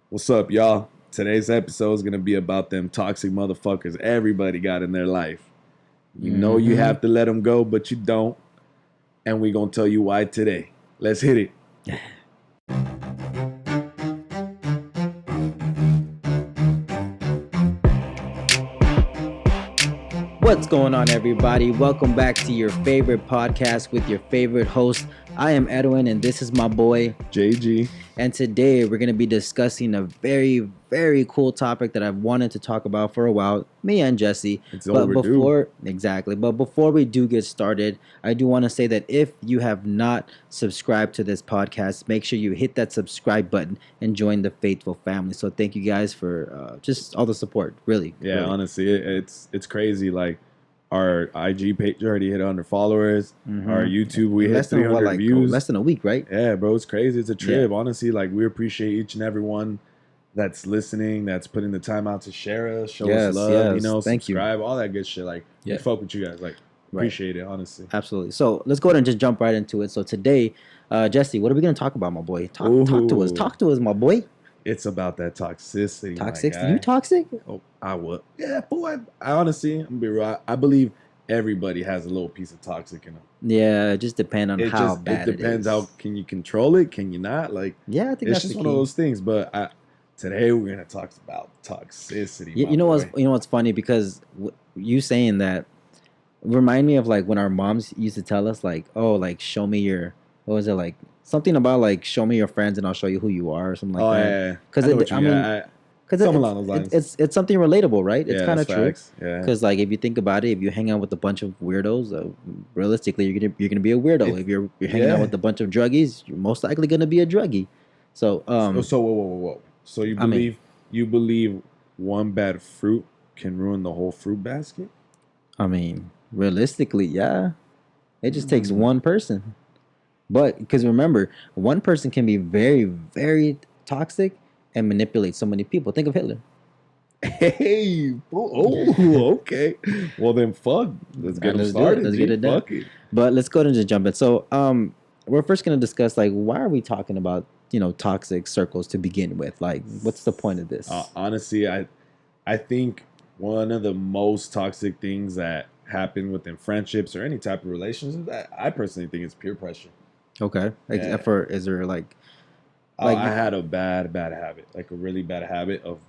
What's up, y'all? Today's episode is going to be about them toxic motherfuckers everybody got in their life. You know you Mm-hmm. have to let them go, but you don't. And we're going to tell you why today. Let's hit it. What's going on, everybody? Welcome back to your favorite podcast with your favorite host. I am Edwin, and this is my boy. JG. And today we're going to be discussing a very, very cool topic that I've wanted to talk about for a while, me and Jesse. It's overdue. But before we do get started, I do want to say that if you have not subscribed to this podcast, make sure you hit that subscribe button and join the faithful family. So thank you guys for just all the support, really. Yeah, really. honestly, it's crazy. Like, our IG page already hit 100 followers. Mhm. Our YouTube, we hit less than 300 views. less than a week, right? Yeah, bro, it's crazy. It's a trip. Honestly, like, we appreciate each and every one that's listening, that's putting the time out to share us, show us love, Thank you. subscribe, all that good shit. Like, we Yeah. fuck with you guys. Like, appreciate it, honestly. Absolutely. So let's go ahead and just jump right into it. So today, Jesse, what are we going to talk about, my boy? Talk to us. Ooh. Talk to us, my boy. It's about that toxicity. my Toxic? guy. You toxic? Oh, I would. Yeah, boy. I honestly, I'm gonna be real. I believe everybody has a little piece of toxic in them. Yeah, it just depends on how bad it depends it is. how can you control it, can you not? Like, Yeah, I think it's that's just the one key. of those things. But today we're gonna talk about toxicity. You, my you know what's boy. you know what's funny, because you saying that remind me of like when our moms used to tell us like, oh, like show me your, what was it, like something about like show me your friends and I'll show you who you are or something like Oh that. yeah, 'Cause I know it- what you I mean, mean, Because something along those lines. it's something relatable, right? It's yeah, kind of that's true. facts. Yeah, Because like if you think about it, if you hang out with a bunch of weirdos, realistically you're gonna be a weirdo. If you're hanging out yeah. with a bunch of druggies, you're most likely gonna be a druggie. So so whoa. So I mean- you believe one bad fruit can ruin the whole fruit basket? I mean, realistically, yeah, it just takes Mm. one person. But because remember, one person can be very, very toxic and manipulate so many people. Think of Hitler. Hey, oh, okay. Well then, fuck. Let's get And them let's do it. started. Let's G. get it done. Fuck it. But let's go ahead and just jump in. So we're first gonna discuss like why are we talking about toxic circles to begin with? Like, what's the point of this? Honestly, I think one of the most toxic things that happen within friendships or any type of relationship, that I personally think is peer pressure. Okay. Yeah. Except for, is there like I had a bad habit, like a really bad habit of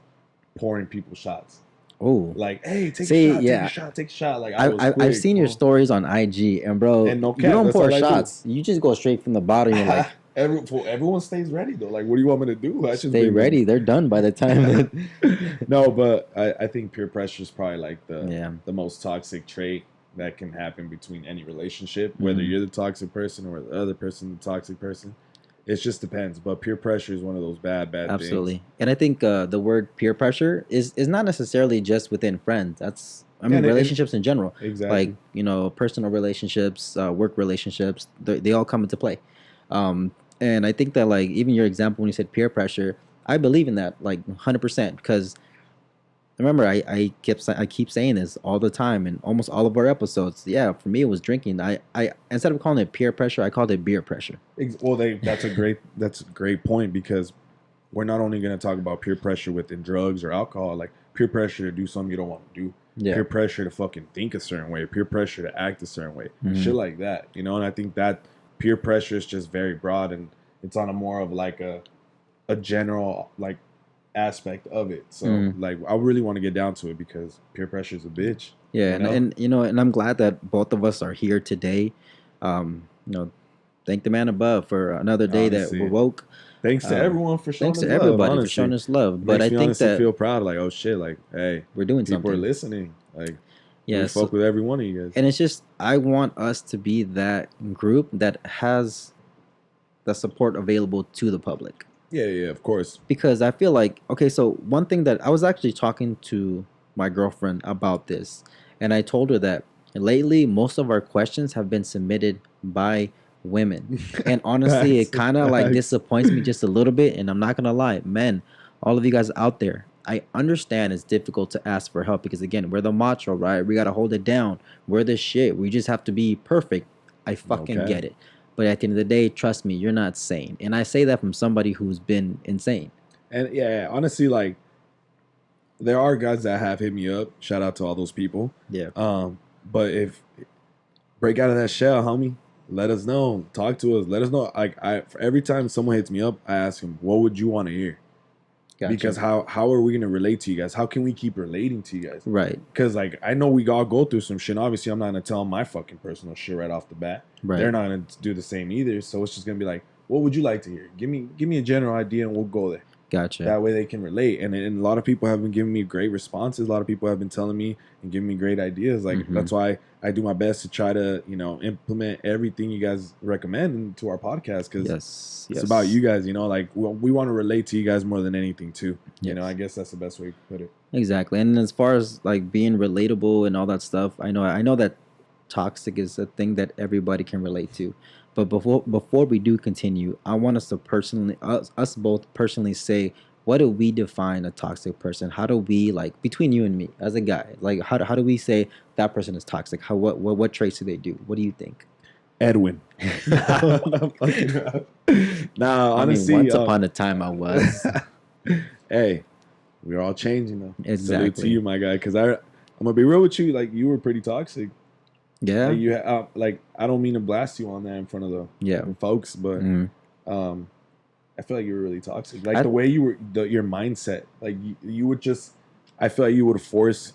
pouring people shots. oh Like, hey, take See, a shot, yeah. take a shot. Like, I've seen your stories on IG, and bro, And no you cap, don't that's pour all I do. shots. You just go straight from the bottom. You're like, Everyone stays ready though. Like, what do you want me to do? I should stay be ready. They're done by the time. No, but I think peer pressure is probably like Yeah. the most toxic trait that can happen between any relationship, whether Mhm. you're the toxic person or the other person the toxic person. It just depends. But peer pressure is one of those bad Absolutely. things. And I think the word peer pressure is not necessarily just within friends. That's, I mean, And relationships in general. Exactly. Like, personal relationships, work relationships, they all come into play. And I think that, like, even your example when you said peer pressure, I believe in that, like, 100%. Because remember, I keep saying this all the time in almost all of our episodes. Yeah, for me, it was drinking. I instead of calling it peer pressure, I called it beer pressure. Well, that's a great point, because we're not only going to talk about peer pressure within drugs or alcohol, like peer pressure to do something you don't want to do. Yeah. Peer pressure to fucking think a certain way, peer pressure to act a certain way, Mhm. shit like that, And I think that peer pressure is just very broad, and it's on a more of like a general like aspect of it. So Mhm. like, I really want to get down to it because peer pressure is a bitch. Yeah, You know? and I'm glad that both of us are here today. Thank the man above for another day Honestly. that we're woke. Thanks to everyone for showing Thanks to us love, everybody for honestly. showing us love. It But makes I me think honestly that feel proud, like, oh shit, like, hey, we're doing people are something. listening. Like, Yeah, we so- fuck with every one of you guys. and it's just I want us to be that group that has the support available to the public. Yeah, of course. Because I feel like, okay, so one thing that I was actually talking to my girlfriend about this, and I told her that lately most of our questions have been submitted by women. And honestly, it Facts. kind of like Facts. disappoints me just a little bit. And I'm not gonna lie, men, all of you guys out there, I understand it's difficult to ask for help because again, we're the macho, right? We gotta hold it down. We're the shit. We just have to be perfect. I fucking Okay. get it. But at the end of the day, trust me, you're not sane. And I say that from somebody who's been insane. And yeah, honestly, like there are guys that have hit me up. Shout out to all those people. Yeah. But if break out of that shell, homie, let us know. Talk to us. Let us know. Like every time someone hits me up, I ask them, "What would you want to hear?" Gotcha. Because how are we gonna relate to you guys? How can we keep relating to you guys? Right. Because like I know we all go through some shit. Obviously, I'm not gonna tell them my fucking personal shit right off the bat. Right. They're not gonna do the same either. So it's just gonna be like, what would you like to hear? Give me a general idea and we'll go there. Gotcha. That way they can relate. And a lot of people have been giving me great responses. A lot of people have been telling me and giving me great ideas. Like that's why I do my best to try to, implement everything you guys recommend into our podcast. Because it's about you guys, like we want to relate to you guys more than anything too. Yes. I guess that's the best way to put it. Exactly. And as far as like being relatable and all that stuff, I know that toxic is a thing that everybody can relate to. But before we do continue, I want us to personally us both personally say, what do we define a toxic person? How do we, like, between you and me as a guy, like how do we say that person is toxic? What traits do they do? What do you think? Edwin. Nah, honestly, once upon a time I was. Hey, we're all changing though. Exactly. Salute to you, my guy. Because I'm gonna be real with you. Like you were pretty toxic. Yeah. Like, you I don't mean to blast you on that in front of the folks, but I feel like you were really toxic. Like the way you were, your mindset. Like you would just, I feel like you would force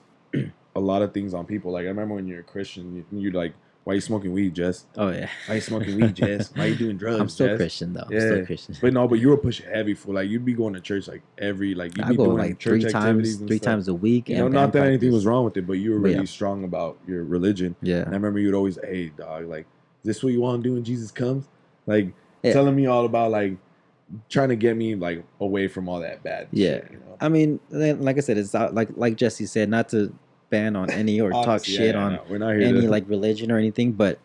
a lot of things on people. Like I remember when you're a Christian, you're like, "Why are you smoking weed, Jess? Oh yeah. Why are you smoking weed, Jess? Why are you doing drugs?" I'm still Jess? Christian though. Yeah. I'm still Christian. But you were pushing heavy for like you'd be going to church like you'd I be go doing like church three times a week. Not that anything was wrong with it, but you were really Yeah. strong about your religion. Yeah. And I remember you'd always, "Hey, dog, like, is this what you want to do when Jesus comes?" Like Yeah. telling me all about like trying to get me like away from all that bad shit. I mean, like I said, it's like Jesse said, not to ban on any or talk shit on we're not here any to, like religion or anything, but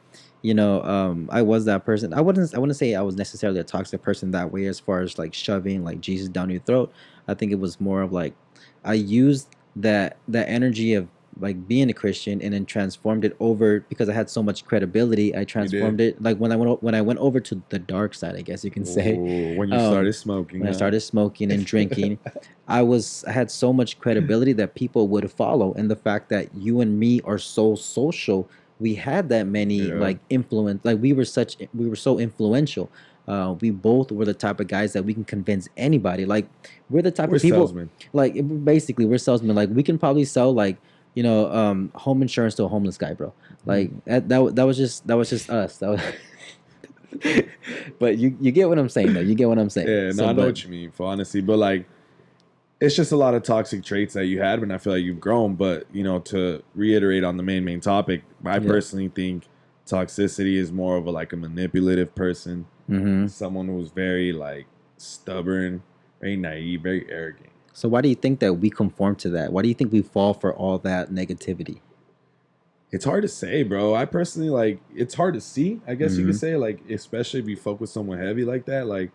I was that person. I wouldn't say I was necessarily a toxic person that way as far as like shoving like Jesus down your throat. I think it was more of like I used that energy of like being a Christian and then transformed it over because I had so much credibility. I transformed it like when I went over to the dark side, I guess you can say. when you started smoking. When I started smoking and drinking, I had so much credibility that people would follow. And the fact that you and me are so social, we had that many like influence. Like we were so influential. We both were the type of guys that we can convince anybody. Like we're the type of people. Salesmen. Like basically, we're salesmen. Like we can probably sell like home insurance to a homeless guy, bro. Like that was just us. That was but you get what I'm saying, though. You get what I'm saying. Yeah, no, I know what you mean, for honesty. But like, it's just a lot of toxic traits that you had, and I feel like you've grown. But to reiterate on the main topic, I personally think toxicity is more of a manipulative person, someone who's very like stubborn, very naive, very arrogant. So why do you think that we conform to that? Why do you think we fall for all that negativity? It's hard to say, bro. I personally it's hard to see, I guess you could say, like, especially if you focus someone heavy like that, like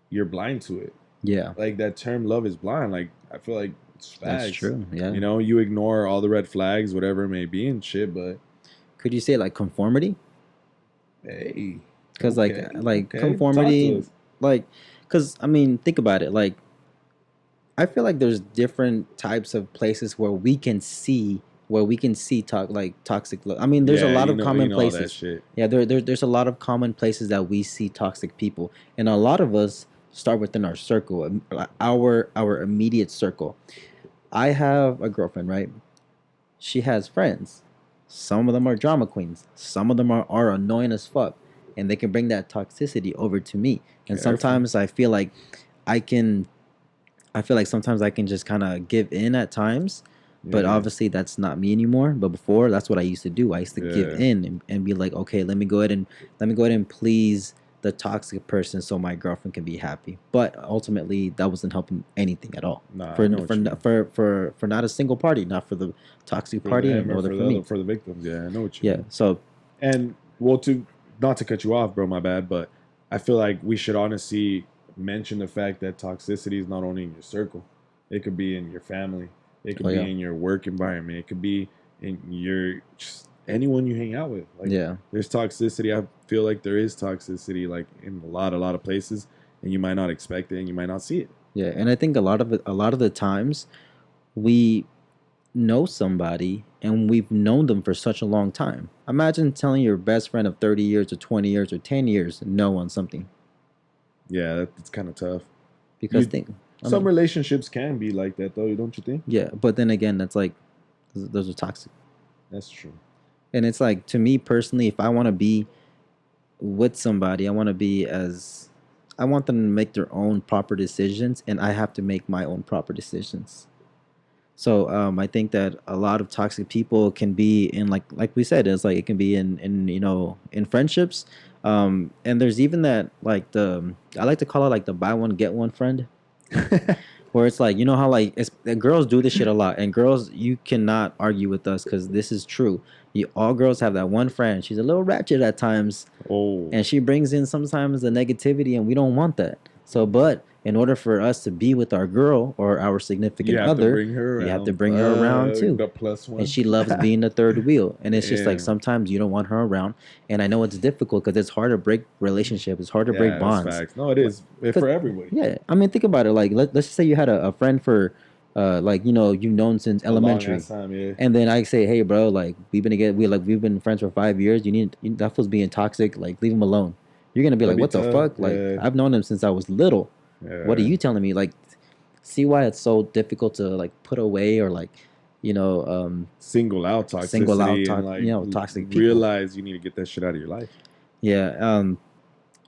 you're blind to it. Yeah. Like that term love is blind. Like I feel like it's facts. That's true. Yeah. You ignore all the red flags, whatever it may be and shit, but could you say like conformity? Hey. Because conformity, like, because I mean, think about it. Like, I feel like there's different types of places where we can see toxic. I mean, there's a lot of common places. Yeah, there's a lot of common places that we see toxic people, and a lot of us start within our circle, our immediate circle. I have a girlfriend, right? She has friends. Some of them are drama queens. Some of them are annoying as fuck, and they can bring that toxicity over to me. And sometimes I feel like sometimes I can just kind of give in at times, but obviously that's not me anymore. But before, that's what I used to do. I used to give in and be like, okay, let me go ahead and please the toxic person so my girlfriend can be happy. But ultimately, that wasn't helping anything at all. For not a single party, not for the toxic party, and for me. For the victims, yeah, I know what you mean. So, and not to cut you off, bro, my bad, but I feel like we should honestly mention the fact that toxicity is not only in your circle. It could be in your family. It could be in your work environment. It could be in just anyone you hang out with. There's toxicity. I feel like there is toxicity like in a lot of places, and you might not expect it and you might not see it. Yeah, and I think a lot of the times we know somebody and we've known them for such a long time. Imagine telling your best friend of 30 years or 20 years or 10 years no on something Yeah, that's kind of tough. because You think I Some mean, relationships can be like that though, don't you think? yeah, but then again, that's like those are toxic. That's true. And it's like to me personally, if I want to be with somebody, I want them to make their own proper decisions and I have to make my own proper decisions. So I think that a lot of toxic people can be in like we said, it's like it can be in in friendships, and there's even that like the I like to call it like the buy one get one friend, where it's like how like girls do this shit a lot, and girls you cannot argue with us because this is true. All girls have that one friend. She's a little ratchet at times, Oh, and she brings in sometimes the negativity, and we don't want that. So, but in order for us to be with our girl or our you significant have to other, bring her around. you have to bring her around too. The plus one. And she loves being the third wheel. And it's just like Yeah. sometimes you don't want her around. And I know it's difficult because it's hard to break relationships. It's hard to break That's bonds. facts. No, it is for everybody. Yeah, I mean, think about it. Like, let's just say you had a friend for, like you've known since A long elementary, ass time, yeah. and then I say, hey, bro, like we've been together, we've been friends for 5 years. That feels being toxic. Like, leave him alone. You're gonna be That'd like, be what the tough, fuck? Like, yeah. I've known him since I was little. What are Yeah. you telling me? Like, see why it's so difficult to like put away or like, Single out toxicity Single out and like toxic people. realize you need to get that shit out of your life. yeah.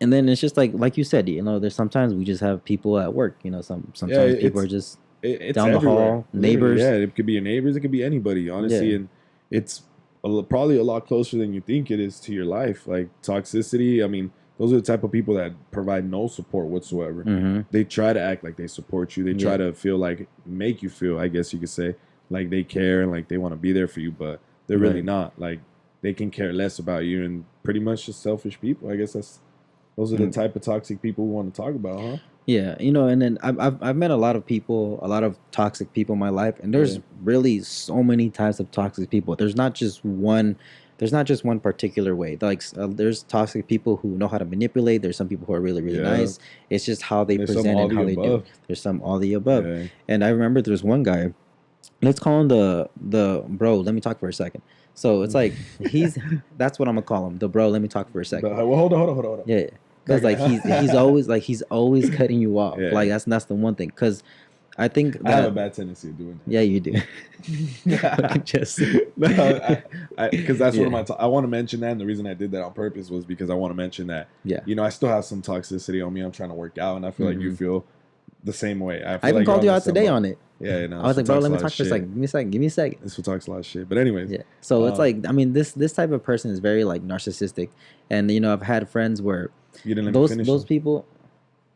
And then it's just like you said, there's sometimes we just have people at work. Sometimes people are just It's down the everywhere. hall, Literally, neighbors. Yeah, it could be your neighbors. It could be anybody, honestly. Yeah. And it's probably a lot closer than you think it is to your life. Like toxicity. I mean, those are the type of people that provide no support whatsoever. hmm They try to act like they support you. They try Yeah. to feel like make you feel, I guess you could say, like they care and like they want to be there for you, but they're really Right. not. Like they can care less about you and pretty much just selfish people. I guess those are the Mm. type of toxic people we want to talk about, huh? Yeah, and then I've met a lot of people, a lot of toxic people in my life, and there's Yeah. really so many types of toxic people. There's not just one. There's not just one particular way. Like there's toxic people who know how to manipulate. There's some people who are really really Yeah. nice. It's just how they There's some present all and the how they do. above. There's some all the above. Yeah. And I remember there's one guy. Let's call him the bro. Let me talk for a second. So it's like that's what I'm gonna call him, the bro. Let me talk for a second. Well, hold on. Yeah, because like he's always cutting you off. Yeah. Like that's the one thing. Because I think I have a that bad tendency of doing yeah, you do. that. Just Because that's one of Yeah. my. I want to mention that, and the reason I did that on purpose was because I want to mention that. Yeah. I still have some toxicity on me. I'm trying to work out, and I feel like you Mhm. feel the same way. I even called you out today on it. Yeah, I was like, bro, let me talk for a second. Give me a second. This one talks a lot of shit, but anyways, Yeah. So it's Um, like I mean this type of person is very like narcissistic, and I've had friends where you didn't let me finish. those people.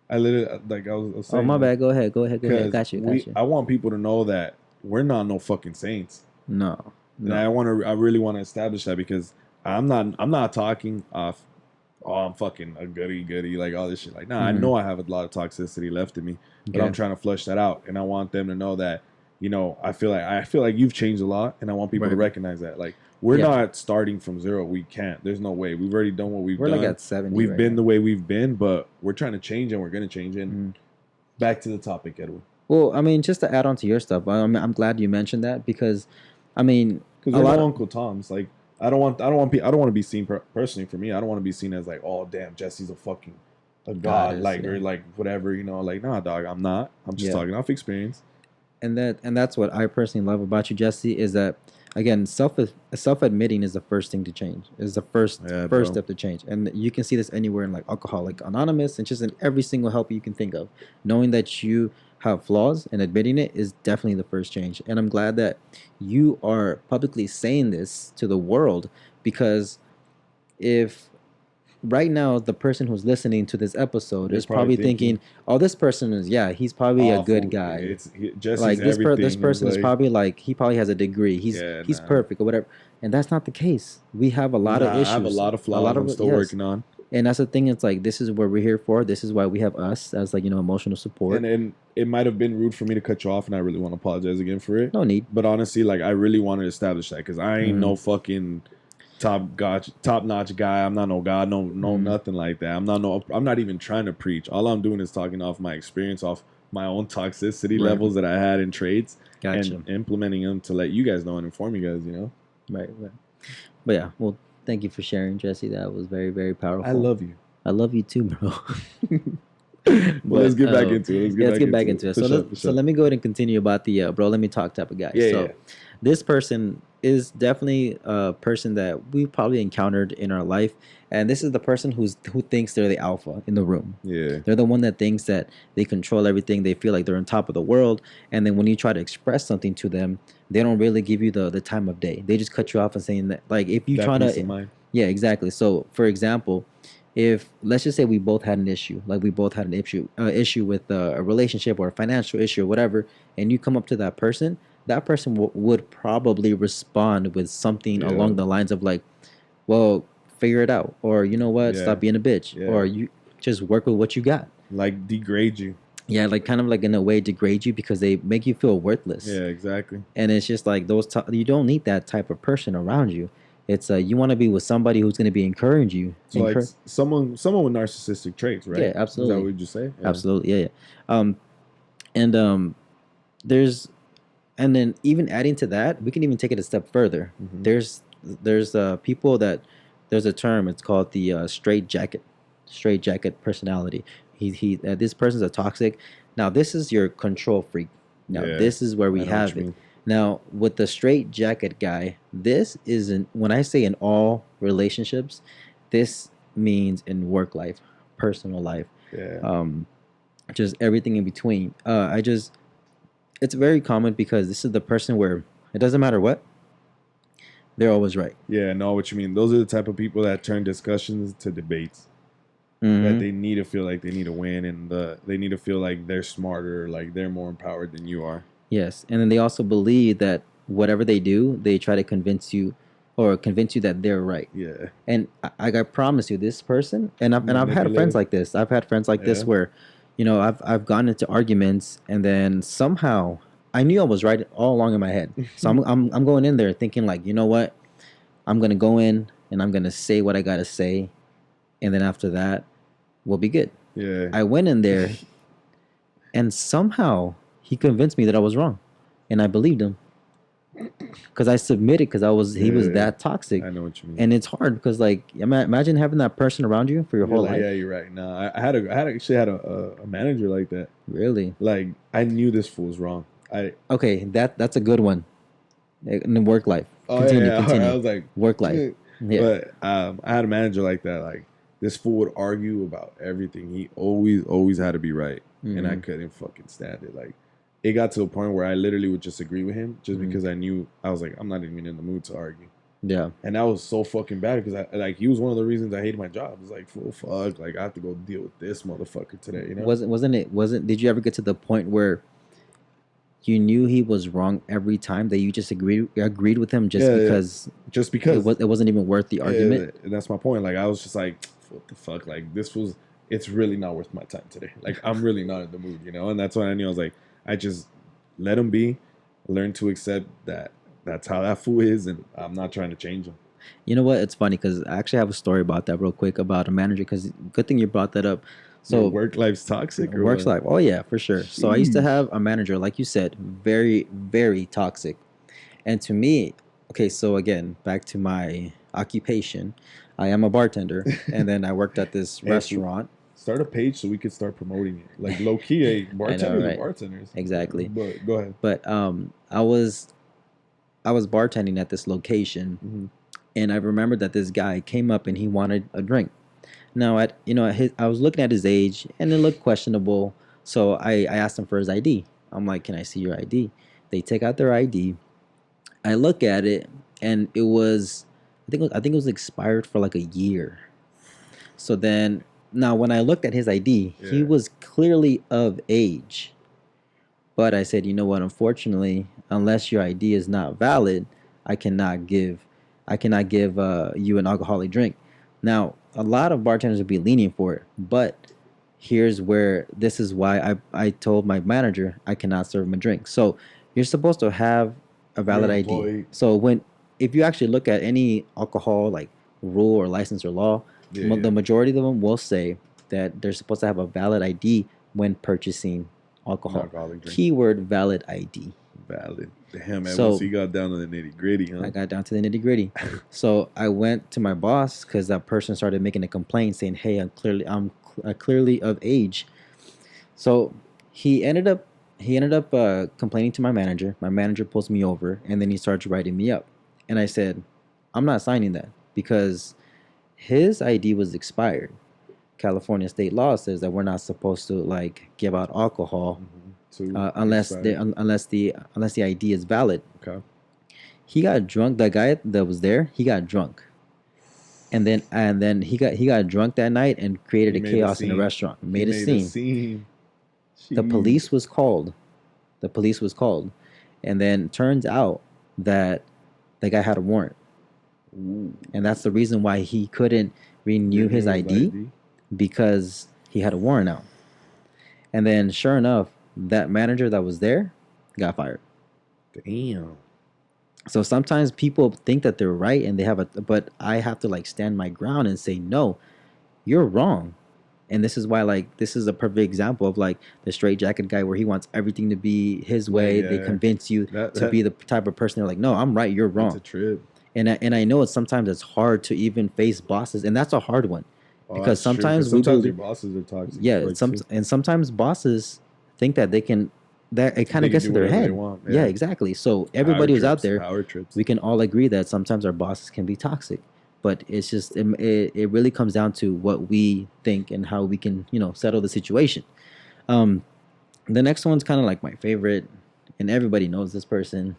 I literally like I was Oh saying. my bad. Go ahead. Because Got you. I want people to know that we're not no fucking saints. No. And I really want to establish that because I'm not talking off. Oh, I'm fucking a goody like all this shit. Like, nah, I Mhm. know I have a lot of toxicity left in me, but I'm Okay. trying to flush that out, and I want them to know that I feel like you've changed a lot, and I want people to Right. recognize that. Like, we're Yeah. not starting from zero. We can't. There's no way. We've already done what we've We're done. like at 70. We've right been now. the way we've been, but we're trying to change, and we're gonna change. And Mhm. back to the topic, Edwin, Well, I mean, just to add on to your stuff, I'm glad you mentioned that because, I mean, because a we're lot no of Uncle Tom's. Like, I don't want to be seen personally for me. I don't want to be seen as like, oh damn, Jesse's a god, Goddess, like yeah. Mm. or like whatever, like nah, dog, I'm not. I'm just Yeah. talking off experience. and that's what I personally love about you, Jesse, is that again, self admitting is the first thing to change. Is the first Yeah, bro. step to change, and you can see this anywhere in like Alcoholic Anonymous and just in every single help you can think of. Knowing that you have flaws and admitting it is definitely the first change. And I'm glad that you are publicly saying this to the world because if right now the person who's listening to this episode They're is probably thinking, "Oh, this person is he's probably a good Awful. guy." Jesse's Like this everything. person is like, probably like he probably has a degree. He's Yeah, he's nah. perfect or whatever. And that's not the case. We have a lot of nah, issues. I have a lot of flaws. I'm still yes. working on. And that's the thing. It's like this is what we're here for. This is why we have us as like emotional support. And it might have been rude for me to cut you off, and I really want to apologize again for it. No need. But honestly, like I really want to establish that because I ain't Mhm. no fucking top notch guy. I'm not no god, no Mhm. nothing like that. I'm not even trying to preach. All I'm doing is talking off my experience, off my own toxicity Right. levels that I had in trades Gotcha. and implementing them to let you guys know and inform you guys. You know, Right. But yeah, well, thank you for sharing, Jesse. That was very, very powerful. I love you. I love you too, bro. Well, let's get back into it. Let's get back into it. For So, sure, let's, for so sure. let me go ahead and continue about the bro. Let me talk type of guy. Yeah, so yeah. this person is definitely a person that we probably encountered in our life, and this is the person who thinks they're the alpha in the room. Yeah. They're the one that thinks that they control everything. They feel like they're on top of the world, and then when you try to express something to them, they don't really give you the time of day. They just cut you off and saying that, like, if you That try peace to of mind. yeah, exactly. So, for example, if let's just say we both had an issue, like we both had an issue with a relationship or a financial issue or whatever, and you come up to that person would probably respond with something Yeah. along the lines of like, "Well, figure it out," or "You know what? Yeah. Stop being a bitch," Yeah. or "You just work with what you got." Like degrade you. Yeah, like kind of like in a way degrade you because they make you feel worthless. Yeah, exactly. And it's just like you don't need that type of person around you. It's you want to be with somebody who's going to be encouraging you. So like someone with narcissistic traits, right? Yeah, absolutely. Is that what you say? Yeah. Absolutely, yeah. There's, and then even adding to that, we can even take it a step further. Mhm. There's people that there's a term. It's called the straight jacket personality. This person's a toxic. Now this is your control freak. Now Yeah, this is where we I know what have you it. mean. Now with the straight jacket guy, this isn't when I say in all relationships, this means in work life, personal life, Yeah. just everything in between. It's very common because this is the person where it doesn't matter what, they're always right. Yeah, I know what you mean. Those are the type of people that turn discussions to debates. That Mhm. they need to feel like they need to win, and they need to feel like they're smarter, like they're more empowered than you are. Yes, and then they also believe that whatever they do, they try to convince you that they're right. Yeah. And I promise you, this person, and I've had Manipulative. friends like this. I've had friends like this Yeah. where, I've gotten into arguments, and then somehow I knew I was right all along in my head. So I'm going in there thinking like, you know what, I'm gonna go in and I'm gonna say what I gotta say, and then after that, we'll be good. Yeah. I went in there, and somehow he convinced me that I was wrong, and I believed him because I submitted because he was Yeah. that toxic. I know what you mean. And it's hard because like imagine having that person around you for your You're whole like, life. yeah, you're right. No, I actually had a manager like that. Really? Like I knew this fool was wrong. Okay, that's a good one. In the work life. Oh Continue, yeah, continue. I was like, Work life. "Eh." Yeah. But I had a manager like that. Like this fool would argue about everything. He always had to be right, and I Mhm. couldn't fucking stand it. Like it got to a point where I literally would just agree with him just Mhm. because I knew I was like I'm not even in the mood to argue. Yeah. And that was so fucking bad because he was one of the reasons I hated my job. It's like fuck, like I have to go deal with this motherfucker today. You know? Wasn't did you ever get to the point where you knew he was wrong every time that you just agreed with him Yeah, because just because it wasn't even worth the argument? and that's my point. Like I was just like, what the fuck? Like it's really not worth my time today. Like I'm really not in the mood, you know. And that's when I knew I was like, I just let him be, learn to accept that that's how that fool is, and I'm not trying to change him. You know what? It's funny because I actually have a story about that real quick about a manager. Because good thing you brought that up. So work life's toxic. Or works what? life. Oh yeah, for sure. So I used to Sheesh. have a manager, like you said, very, very toxic. And to me, okay, so again, back to my occupation. I am a bartender, and then I worked at this Hey, restaurant. Start a page so we could start promoting it. Like low key, hey, bartenders right? are bartenders. Exactly. But go ahead. But I was bartending at this location, Mhm. and I remember that this guy came up and he wanted a drink. Now, I was looking at his age, and it looked questionable. So I asked him for his ID. I'm like, "Can I see your ID?" They take out their ID. I look at it, and it was, I think it was expired for like a year. So then, now when I looked at his ID, he Yeah. was clearly of age. But I said, you know what? Unfortunately, unless your ID is not valid, I cannot give you an alcoholic drink. Now, a lot of bartenders would be lenient for it, but this is why I told my manager I cannot serve him a drink. So you're supposed to have a valid You're an ID. employee. So if you actually look at any alcohol like rule or license or law, Yeah, the majority of them will say that they're supposed to have a valid ID when purchasing alcohol. Non-alcoholic drink. Keyword valid ID. Valid. Damn, man. So- Once you got down to the nitty gritty, huh? I got down to the nitty gritty. So I went to my boss because that person started making a complaint saying, "Hey, I'm clearly of age." So he ended up complaining to my manager. My manager pulls me over, and then he starts writing me up. And I said, "I'm not signing that because his ID was expired. California state law says that we're not supposed to like give out alcohol unless the ID is valid." Okay. He got drunk. That guy that was there, he got drunk, and then he got drunk that night and created He a made a chaos in the scene. restaurant. He Made a scene. The Jeez. police was called. And then turns out that the guy had a warrant, Ooh. and that's the reason why he couldn't renew his ID because he had a warrant out. And then, sure enough, that manager that was there got fired. Damn. So sometimes people think that they're right and they have but I have to like stand my ground and say, no, you're wrong. And this is why, like, this is a perfect example of like the straight jacket guy where he wants everything to be his way. They Yeah. convince you That- to be the type of person they're like, no, I'm right, you're It's wrong. a trip. And I know sometimes it's hard to even face bosses, and that's a hard one. Oh, Because that's true, sometimes we sometimes believe- your bosses are toxic. Yeah, like, too. and sometimes bosses think that they can, that it kind They of can gets do to their whatever they head. want, Yeah, yeah. exactly. So everybody Power who's out trips, there, Power trips. we can all agree that sometimes our bosses can be toxic, but it's just it really comes down to what we think and how we can settle the situation. The next one's kind of like my favorite, and everybody knows this person.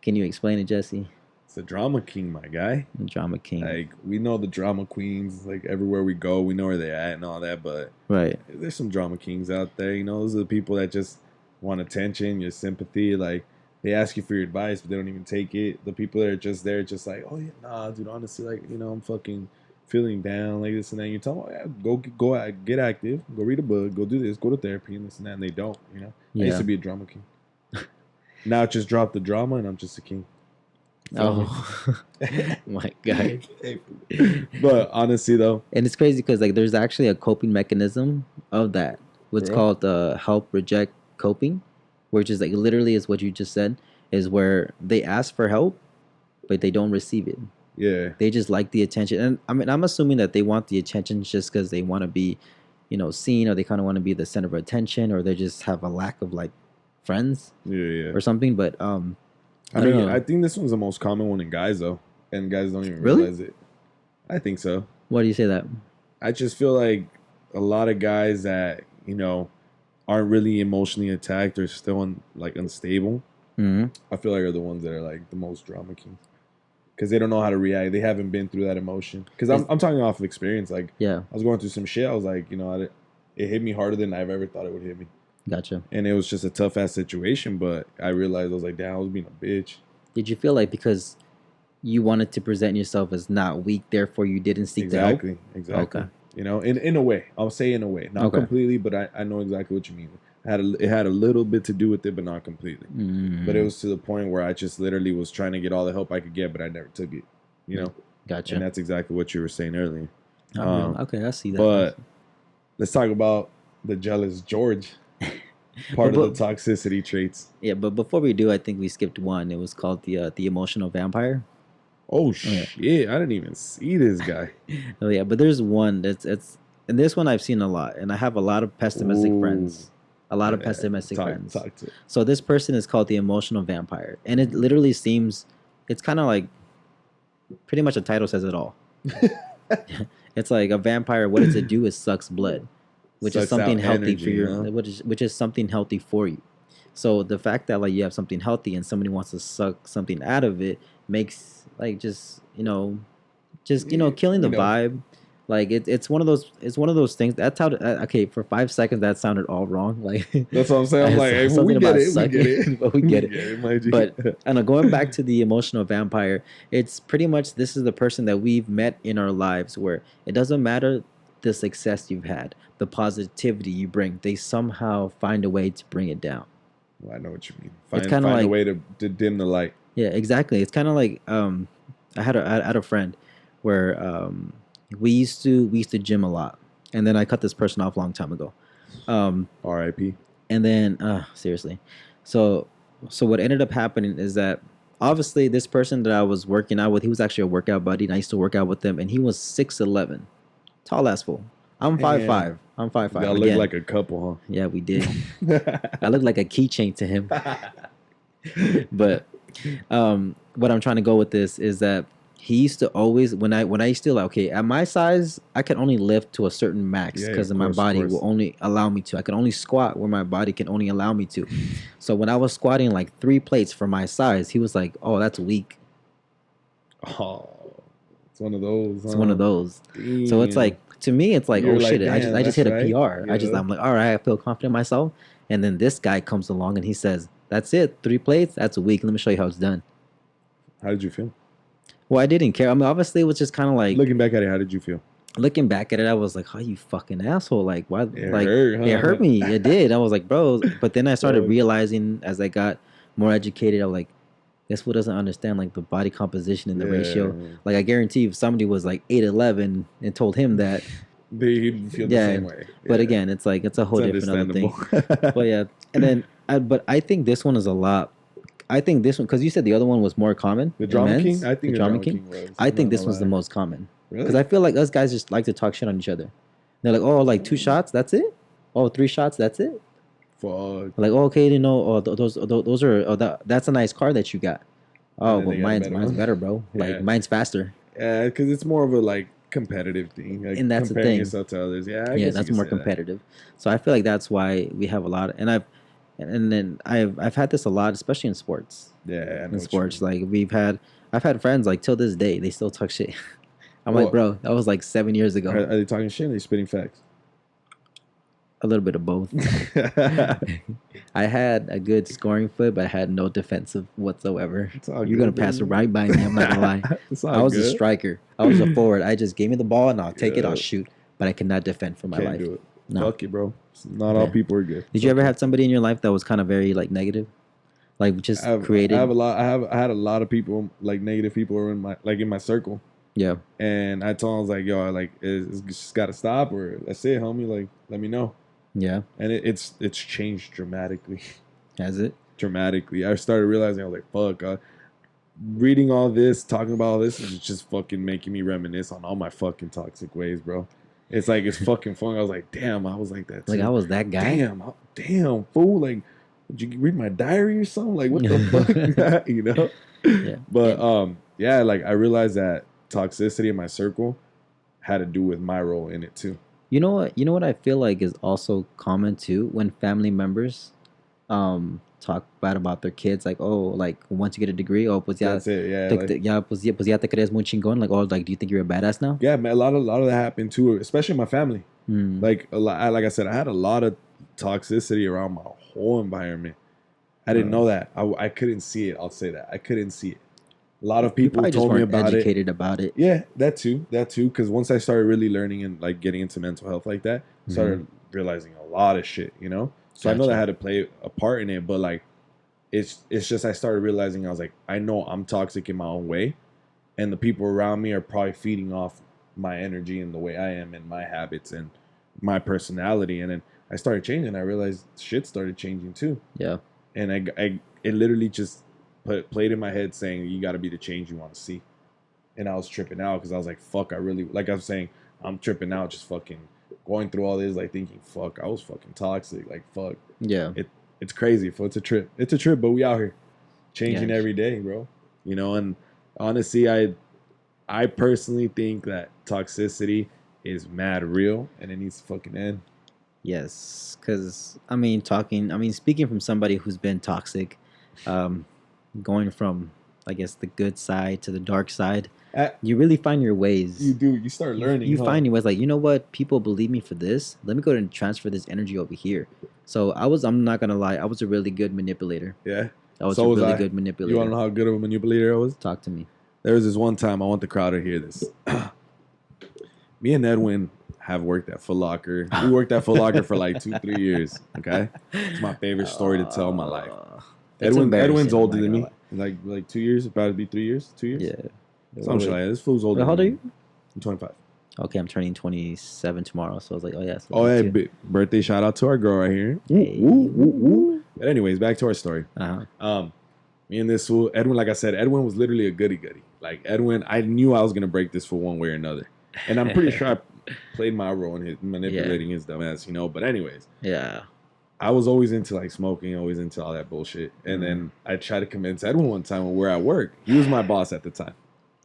Can you explain it, Jesse? It's the drama king, my guy. The drama king. Like, we know the drama queens. Like, everywhere we go, we know where they're at and all that. But Right. there's some drama kings out there. Those are the people that just want attention, your sympathy. Like, they ask you for your advice, but they don't even take it. The people that are just there, just like, oh yeah, nah, dude. Honestly, like, I'm fucking feeling down, like this and that. You tell them, oh, yeah, go out, get active, go read a book, go do this, go to therapy, and this and that. And they don't. I used Yeah. to be a drama king. Now just drop the drama, and I'm just a king. Oh my God. But honestly, though, And it's crazy because like there's actually a coping mechanism of that. What's For called help reject coping, which is like literally is what you just said, is where they ask for help, but they don't receive it. yeah, They just like the attention, and I mean I'm assuming that they want the attention just because they want to be, seen, or they kind of want to be the center of attention, or they just have a lack of like friends yeah. or something. But I don't mean, know. I think this one's the most common one in guys, though, and guys don't even Really? realize it. I think so. Why do you say that? I just feel like a lot of guys that aren't really emotionally attacked or still unstable. Mm-hmm. I feel like are the ones that are like the most drama kings because they don't know how to react. They haven't been through that emotion. Because I'm talking off of experience. Like, Yeah, I was going through some shit. I was like, it hit me harder than I've ever thought it would hit me. gotcha. And it was just a tough ass situation. But I realized I was like, damn, I was being a bitch. Did you feel like because you wanted to present yourself as not weak, therefore you didn't seek the help? Exactly. Okay. In a way, I'll say in a way, not Okay. completely, but I know exactly what you mean. It had a little bit to do with it, but not completely. Mm, But it was to the point where I just literally was trying to get all the help I could get, but I never took it. gotcha. And that's exactly what you were saying earlier. Okay, I see that. But let's talk about the jealous George part of the toxicity traits. Yeah, but before we do, I think we skipped one. It was called the emotional vampire. Oh yeah. shit! I didn't even see this guy. Oh yeah, but there's one that's and this one I've seen a lot, and I have a lot of pessimistic Ooh. friends. A lot of Yeah, pessimistic friends. Talk to it. So this person is called the emotional vampire, and it literally seems it's kind of like pretty much the title says it all. It's like a vampire. What does it do? It sucks blood, which is Sucks something out healthy energy, for your, huh? which is something healthy for you. So the fact that like you have something healthy and somebody wants to suck something out of it makes like just killing the vibe. Like it's one of those things. That's how. Okay, for 5 seconds that sounded all wrong. Like That's what I'm saying. I'm like, hey, something we get about it. We sucking, get it. but we get it. my G. But I know, going back to the emotional vampire, it's pretty much this is the person that we've met in our lives where it doesn't matter the success you've had, the positivity you bring, they somehow find a way to bring it down. Well, I know what you mean. It's Find kinda a like- way to dim the light. Yeah, exactly. It's kind of like I had a friend where we used to gym a lot, and then I cut this person off a long time ago. R.I.P. And then seriously, so so what ended up happening is that obviously this person that I was working out with, he was actually a workout buddy, and I used to work out with him, and he was 6'11", tall ass fool. I'm five Damn. five. I'm 5'5". Y'all look Again, like a couple, yeah, we did. huh? I look like a keychain to him. But what I'm trying to go with this is that he used to always when I used to like, okay, at my size I could only lift to a certain max Yeah, because of my course, of body course. will only allow me to. I can only squat where my body can only allow me to. So when I was squatting like 3 plates for my size, he was like, "Oh, that's weak." Oh, it's one of those. It's one of those. So it's Damn. like to me, it's like, You're oh like, shit, I damn, just that's hit a right. PR. Yeah. I'm like, all right, I feel confident in myself. And then this guy comes along and he says, "That's it, 3 plates. That's a week. Let me show you how it's done." How did you feel? Well, I didn't care. I mean, obviously, it was just kind of like Looking back at it, how did you feel? looking back at it. I was like, "Oh, you fucking asshole! Like, why? It Like, hurt, huh? it hurt me. It did." I was like, "Bro," but then I started Bro. realizing as I got more educated, I'm like, this fool doesn't understand like the body composition and the ratio. Yeah. Like, I guarantee you, if somebody was like 8'11" and told him that, He'd feel the Yeah, same way. but Yeah. again, it's like it's a whole It's different other thing. understandable. But yeah, and then but I think this one is a lot. I think this one because you said the other one was more common. The in Drama men's, King? I think the Drama King was. I I'm think not this gonna was the lie. most common because Really? I feel like us guys just like to talk shit on each other. They're like, oh, like 2 shots, that's it. Oh, 3 shots, that's it. Fuck. Like, oh, okay, you know, oh, those are that's a nice car that you got. Oh, then but they got a better mine's one. better, bro. Like Yeah. mine's faster. Yeah, because it's more of a like competitive thing. Like, And that's the comparing thing. yourself to others. Yeah, I Yeah, guess you that's could more say that. competitive. So I feel like that's why we have a lot. And then I've had this a lot, especially in sports. Yeah, I know In what you sports, mean. like I've had friends like till this day they still talk shit. I'm like, What? bro, that was like 7 years Are ago. they talking shit or are they spitting facts? A little bit of both. I had a good scoring foot, but I had no defensive whatsoever. It's all You're gonna good, pass it baby. right by me. I'm not gonna lie. It's all I was a good. striker. I was a forward. I just gave me the ball and I'll take it. I'll Yeah. shoot, but I cannot defend for my Can't life. do it. No. Fuck it, bro. Not all Yeah. people are good. Did you Fuck ever it. have somebody in your life that was kind of very like negative, like just created? I have a lot. I had a lot of people like negative people are in my circle, Yeah, and I told them I was like, yo, like it's just got to stop or that's it, homie. Like let me know. yeah. And it's changed dramatically, Has it? dramatically. I started realizing I was like, fuck. Reading all this, talking about all this is just fucking making me reminisce on all my fucking toxic ways, bro. It's like it's fucking fun. I was like, damn, I was like that. Like too. I was that guy. Damn, fool. Like, did you read my diary or something? Like, what the fuck? You know? Yeah. But yeah, like I realized that toxicity in my circle had to do with my role in it too. You know what? You know what I feel like is also common too when family members talk bad about their kids, like, oh, like once you get a degree, oh, pues ya, That's it. Yeah. Like, pues ya te crees muy chingón, like, oh, like, do you think you're a badass now? yeah, man. A lot of that happened too, especially in my family. Mm. Like like I said, I had a lot of toxicity around my whole environment. I didn't know that. I couldn't see it. I'll say that I couldn't see it. A lot of You people probably just told me weren't about it. educated about it. Yeah, that too. Because once I started really learning and like getting into mental health like that, I started realizing a lot of shit. You know, so I know that I Gotcha. had to play a part in it, but like, it's just I started realizing I was like, I know I'm toxic in my own way, and the people around me are probably feeding off my energy and the way I am and my habits and my personality. And then I started changing. I realized shit started changing too, Yeah. and it literally just played in my head saying you got to be the change you want to see. And I was tripping out because I was like, fuck, I really, like I was saying, I'm tripping out just fucking going through all this, like thinking, fuck, I was fucking toxic. Like, fuck. Yeah. It's crazy. It's a trip. It's a trip, but we out here changing Yeah. every day, bro. You know, and honestly, I personally think that toxicity is mad real and it needs to fucking end. Yes. Because, speaking from somebody who's been toxic, going from, I guess, the good side to the dark side, you really find your ways. You start learning. You huh? find your ways. Like, you know what? People believe me for this. Let me go and transfer this energy over here. So I'm not going to lie, I was a really good manipulator. Yeah. I was So a was really I. good You manipulator. want to know how good of a manipulator I was? Talk to me. There was this one time, I want the crowd to hear this. Me and Edwin have worked at Foot Locker. We worked at Foot Locker for like 2-3 years. Okay, it's my favorite story to tell in my life. That's embarrassing, Edwin's I'm older not than gonna me, like 2 years, about to be 3 years, 2 years. Yeah. Some shit like that. This fool's older. Wait, how old than are me. you? I'm 25. Okay, I'm turning 27 tomorrow, so I was like, oh yeah. So Oh, hey, me too. birthday shout out to our girl right here. Hey. Woo, woo, woo. But anyways, back to our story. Uh-huh. Me and this fool, Edwin, like I said, Edwin was literally a goody goody. Like Edwin, I knew I was gonna break this for one way or another, and I'm pretty sure I played my role in his manipulating his dumb ass, But anyways, Yeah. I was always into like smoking, always into all that bullshit. And then I tried to convince Edwin one time when we were at work. He was my boss at the time.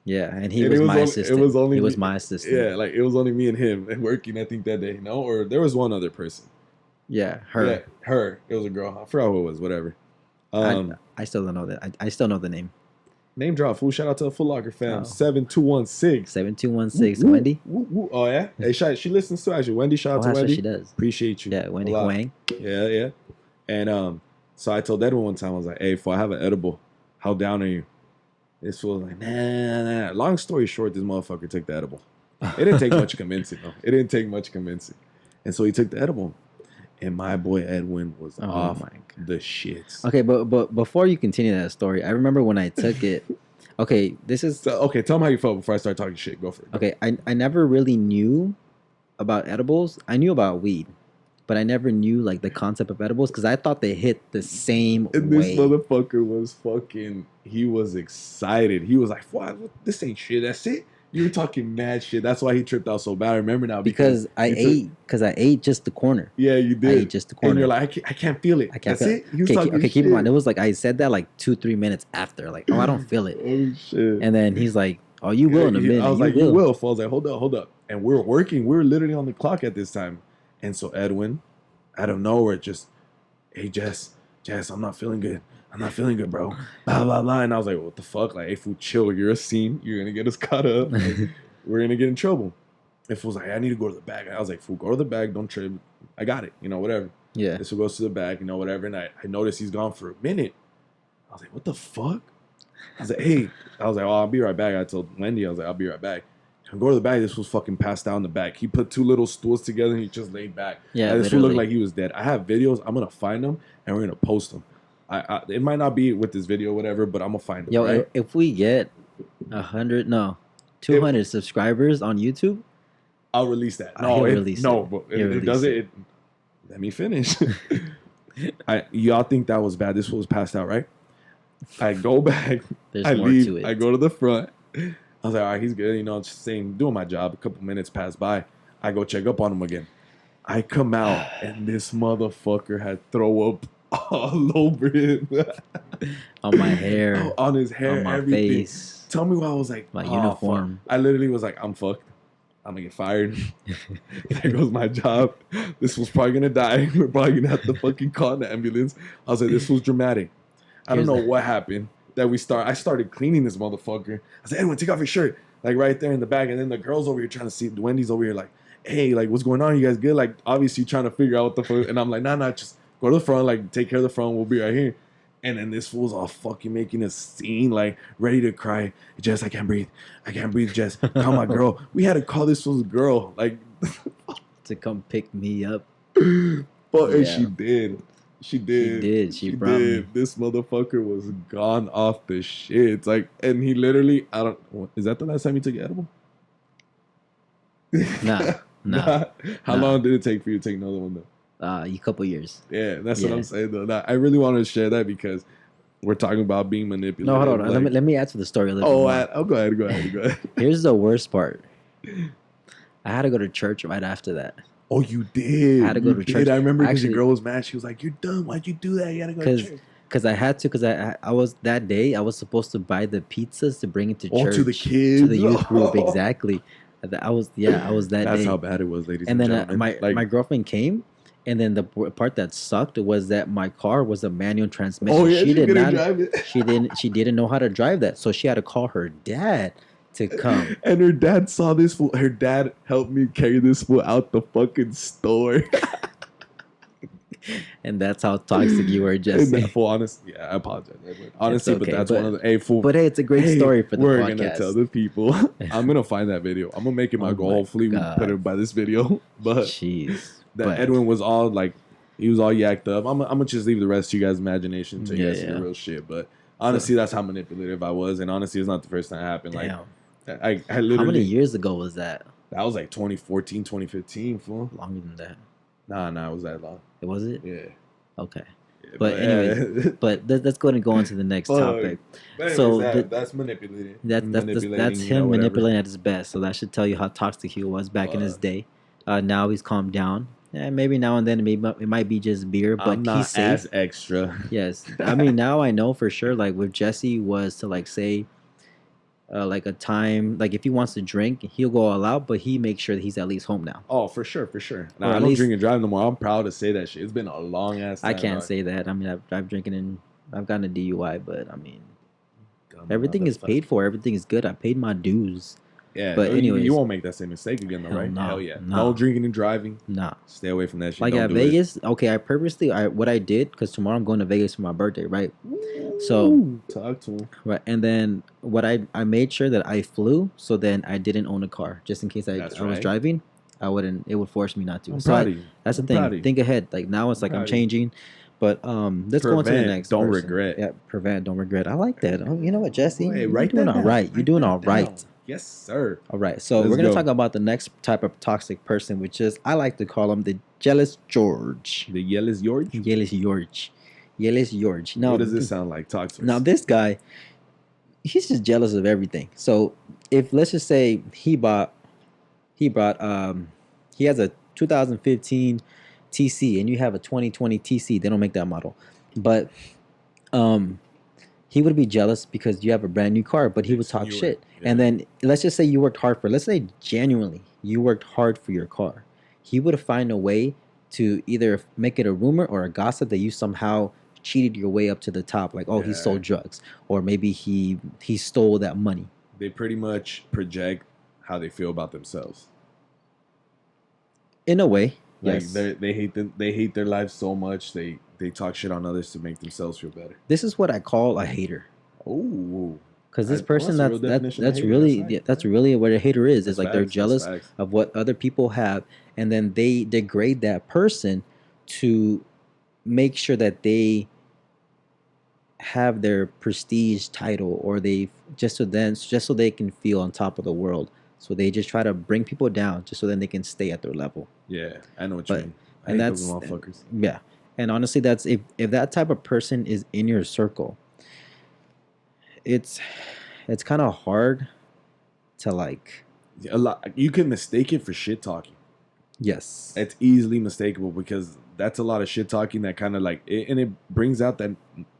Yeah, and he And was it was my only- assistant. it was only he was me- my assistant. Yeah, like it was only me and him working, I think, that day, Or there was one other person. Yeah, her. Yeah, her. It was a girl. I forgot who it was, whatever. I still don't know that. I still know the name. Name drop, fool. Shout out to the Foot Locker fam. Oh. 7216. 7216. Woo, Wendy. woo, woo. Oh, yeah? Hey, she listens to actually. Wendy, shout out Oh, to that's what Wendy. she does. Appreciate you. Yeah, Wendy a lot. Huang. Yeah. And so I told Edwin one time, I was like, hey, fool, I have an edible. How down are you? This fool was like, nah. Long story short, this motherfucker took the edible. It didn't take much convincing, though. It didn't take much convincing. And so he took the edible. And my boy Edwin was off the shits. Okay, but before you continue that story, I remember when I took it. Okay, this is So, okay, tell him how you felt before I start talking shit. Go for it. okay. I never really knew about edibles. I knew about weed, but I never knew like the concept of edibles because I thought they hit the same And way. this motherfucker was fucking, he was excited. He was like, what? This ain't shit. That's it? You were talking mad shit. That's why he tripped out so bad. I remember now. because I ate just the corner. Yeah, you I did. ate just the corner. And you're like, I can't feel it. I can't That's feel it? He was Okay, talking okay, keep in shit. mind, it was like I said that like 2-3 minutes after, like, oh, I don't feel it. Oh, shit. And then he's like, oh, you will in a minute. I was you like, will. you will. So I was like, hold up. And we were working. We were literally on the clock at this time. And so Edwin, out of nowhere, just, hey, Jess, I'm not feeling good. I'm not feeling good, bro. Blah, blah, blah. And I was like, what the fuck? Like, hey, fool, chill. You're a scene. You're going to get us caught up. Like, we're going to get in trouble. And fool's like, I need to go to the bag. I was like, fool, go to the bag. Don't trip. I got it. Whatever. Yeah. This fool goes to the bag, whatever. And I noticed he's gone for a minute. I was like, what the fuck? I was like, hey. I was like, oh, I'll be right back. I told Wendy, I was like, I'll be right back. I go to the bag. This was fucking passed out in the back. He put 2 little stools together and he just laid back. Yeah, And this fool literally. looked like he was dead. I have videos. I'm going to find them and we're going to post them. It might not be with this video or whatever, but I'm going to find them. Yo, right? if we get 200 subscribers on YouTube, I'll release that. He'll release no, it. but He'll it release does it. it. Let me finish. Y'all think that was bad? This fool was passed out, right? I go back. there's I more leave. to it. I go to the front. I was like, all right, he's good. Just saying, doing my job. A couple minutes pass by. I go check up on him again. I come out and this motherfucker had throw up all over him. on my hair, on his hair, on my everything. face, Tell me why I was like, my oh, uniform. fuck. I literally was like, I'm fucked. I'm gonna get fired. There goes my job. This was probably gonna die. We're probably gonna have to fucking call an ambulance. I was like, this was dramatic. I don't know what happened that I started cleaning this motherfucker. I said, Edwin, take off your shirt. Like right there in the bag. And then the girls over here trying to see, Wendy's over here like, hey, like what's going on? You guys good? Like obviously trying to figure out what the fuck. And I'm like, nah, just go to the front. Like take care of the front. We'll be right here. And then this fool's all fucking making a scene, like ready to cry. Jess, I can't breathe. Jess. Call my girl. We had to call this fool's girl. Like, to come pick me up. but Yeah. she did. She did. She brought me. This motherfucker was gone off the shit. It's like, and he literally, is that the last time you took edible? Nah. How long did it take for you to take another one though? A couple years. Yeah, that's what Yeah. I'm saying though. Nah, I really wanted to share that because we're talking about being manipulated. No, hold on. like- Let me add to the story a little bit more. Go ahead. Here's the worst part. I had to go to church right after that. Oh, you did. I had to go You to did. church. I remember because the Actually- girl was mad. She was like, "You're dumb. Why'd you do that? You had to go to church." Because I had to, because I was that day, I was supposed to buy the pizzas to bring it to Oh, church. to the kids. To the youth group, exactly. I was that That's day. how bad it was, ladies And then gentlemen. my girlfriend came, and then the part that sucked was that my car was a manual transmission. oh yeah, she did couldn't not. drive it. She didn't know how to drive that, so she had to call her dad to come. And her dad saw this fool. Her dad helped me carry this fool out the fucking store. And that's how toxic you were, And Jesse. that fool, honestly, yeah, I apologize. Edward. Honestly, okay, but that's but- one of the fool. But hey, it's a great story for the we're podcast. gonna tell the people. I'm gonna find that video. I'm gonna make it my Oh goal. my Hopefully, we God. put it by this video. But Jeez. that But- Edwin was all like, he was all yacked up. I'm gonna just leave the rest to you guys' imagination to Yeah, guess yeah. the real shit. But honestly, that's how manipulative I was. And honestly, it's not the first time it happened. Like, Damn. I literally. How many years ago was that? That was like 2014, 2015, fool. Longer than that. Nah, it was that long. Was it? Yeah. Okay. Yeah, But anyways, but let's go and go on to the next Fuck. topic. But anyways, So that's manipulating. that's Manipulating, you know, him whatever. manipulating at his best. So that should tell you how toxic he was back in his Fuck. day. Now he's calmed down. Yeah, maybe now and then it might be just beer, but I'm not he's safe. as extra. Yes, I mean now I know for sure. Like with Jesse was to like say, like a time, like if he wants to drink, he'll go all out, but he makes sure that he's at least home now. Oh, for sure, for sure. Or Nah, at I don't least- drink and drive no more. I'm proud to say that shit. It's been a long ass time. I can't dog. say that. I mean, I've drinking and I've gotten a DUI, but I mean, Dumb everything is motherfucker. paid for. Everything is good. I paid my dues. Yeah, But you anyways. won't make that same mistake again, though, Hell right? no, Hell yeah. no. No drinking and driving. Nah. Stay away from that shit. Like Don't at do Vegas, okay, what I did, because tomorrow I'm going to Vegas for my birthday, right? It. So- Ooh, talk to him. Right, and then what I made sure that I flew, so then I didn't own a car, just in case I That's was right. driving. I wouldn't. It would force me not to. I'm So proud of you. that's the I'm proud of thing. you. Think ahead. Like now, it's like proud I'm of you. changing. But let's go on to the Prevent, next. don't person. regret. Yeah, prevent, don't regret. I like that. Oh, you know what, Jesse? Hey, You're write doing that all down. right. You're Write doing that all right. down. Yes, sir. All right. So Let's we're gonna go. talk about the next type of toxic person, which is I like to call him the jealous George. The yell is yours. Jealous George. Jealous George. Now, What does this sound like? Talk to us. Now this guy, he's just jealous of everything. So if let's just say he has a 2015 TC and you have a 2020 TC, they don't make that model, but he would be jealous because you have a brand new car, but he would It's talk newer, shit. yeah. And then let's just say you worked hard let's say genuinely you worked hard for your car. He would find a way to either make it a rumor or a gossip that you somehow cheated your way up to the top, like he Yeah. sold drugs, or maybe he stole that money. They pretty much project how they feel about themselves. In a way, Like yes. they hate them. They hate their lives so much. They talk shit on others to make themselves feel better. This is what I call a hater, Oh, because this Well, person that's a real that's definition of that's hater. really That's right. that's really what a hater is. It's like they're jealous Facts. of what other people have, and then they degrade that person to make sure that they have their prestige title, or they just so they can feel on top of the world. So they just try to bring people down just so then they can stay at their level. Yeah, I know what But- you mean. I and hate those that's- motherfuckers. Yeah. And honestly, that's if that type of person is in your circle, it's kind of hard to like. A lot. You can mistake it for shit talking. Yes. It's easily mistakable because that's a lot of shit talking that kind of like and it brings out that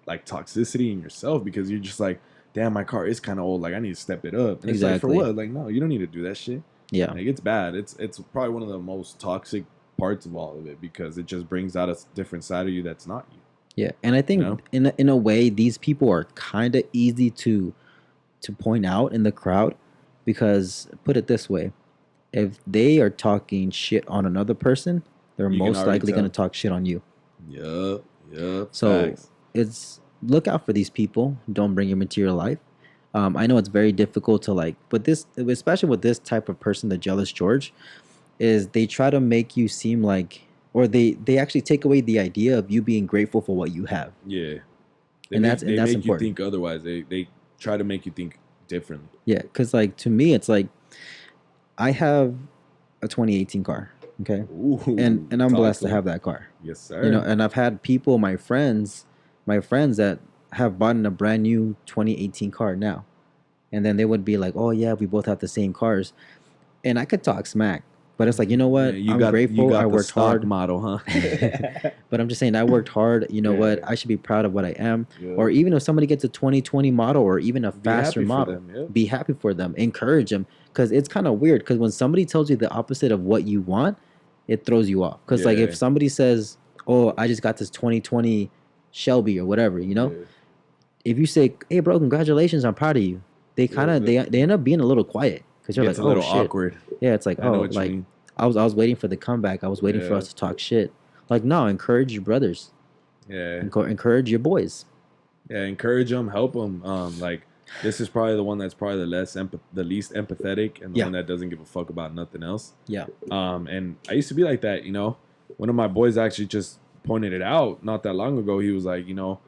like toxicity in yourself because you're just like, damn, my car is kind of old. Like I need to step it up. And it's like, Exactly. for what? Like, no, you don't need to do that shit. Yeah. Like it's bad. It's probably one of the most toxic parts of all of it because it just brings out a different side of you that's not you. Yeah. And I think You know? in a way, these people are kind of easy to point out in the crowd because put it this way, if they are talking shit on another person, they're You can most already likely going to tell. talk shit on you. Yup. So Facts. it's look out for these people. Don't bring them into your life. I know it's very difficult to like, but this, especially with this type of person, the jealous George, is they try to make you seem like, or they actually take away the idea of you being grateful for what you have. Yeah. And that's they that's make important. you think otherwise. They try to make you think differently. Yeah, because like to me, it's like I have a 2018 car, okay, Ooh, and I'm talk blessed to me. have that car. Yes, sir. You know, and I've had people, my friends that have bought a brand new 2018 car now, and then they would be like, "Oh yeah, we both have the same cars," and I could talk smack, but it's like, you know what? Yeah, I'm grateful. I the worked stock hard, model, huh? but I'm just saying I worked hard. You know what? Yeah. I should be proud of what I am. Yeah. Or even if somebody gets a 2020 model or even a Be faster happy for model, them, yeah. be happy for them, encourage them, because it's kind of weird because when somebody tells you the opposite of what you want, it throws you off. Because like Yeah. if somebody says, "Oh, I just got this 2020 Shelby or whatever," you know, Yeah. if you say, "Hey, bro, congratulations, I'm proud of you," they kind of Yeah. they end up being a little quiet because you're It's like, a little "Oh shit." awkward. Yeah, it's like, I know "Oh, what you like mean. I was waiting for the comeback. I was waiting for Yeah. us to talk shit." Like, no, encourage your brothers, Yeah. encourage your boys. Yeah, encourage them, help them. Like this is probably the one that's probably the least empathetic, and the Yeah. one that doesn't give a fuck about nothing else. Yeah. And I used to be like that, you know. One of my boys actually just pointed it out not that long ago. He was like, you know,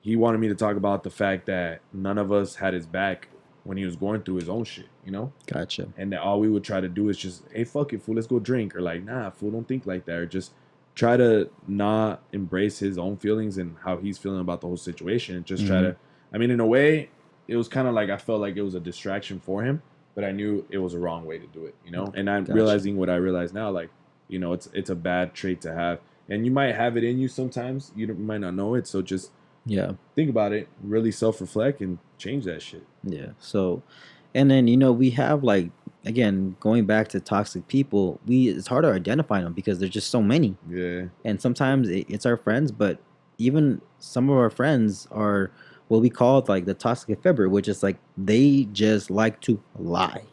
he wanted me to talk about the fact that none of us had his back when he was going through his own shit, you know? Gotcha. And that all we would try to do is just, hey, fuck it, fool, let's go drink. Or like, nah, fool, don't think like that. Or just try to not embrace his own feelings and how he's feeling about the whole situation. And just try to, I mean, in a way, it was kind of like I felt like it was a distraction for him, but I knew it was a wrong way to do it, you know? And I'm realizing what I realize now, like, you know, it's a bad trait to have. And you might have it in you sometimes. You might not know it. So just think about it, really self-reflect and change that shit. Yeah. So, and then, you know, we have like, again, going back to toxic people, it's hard to identify them because there's just so many. Yeah. And sometimes it's our friends, but even some of our friends are what we call it like the toxic fibber, which is like they just like to lie.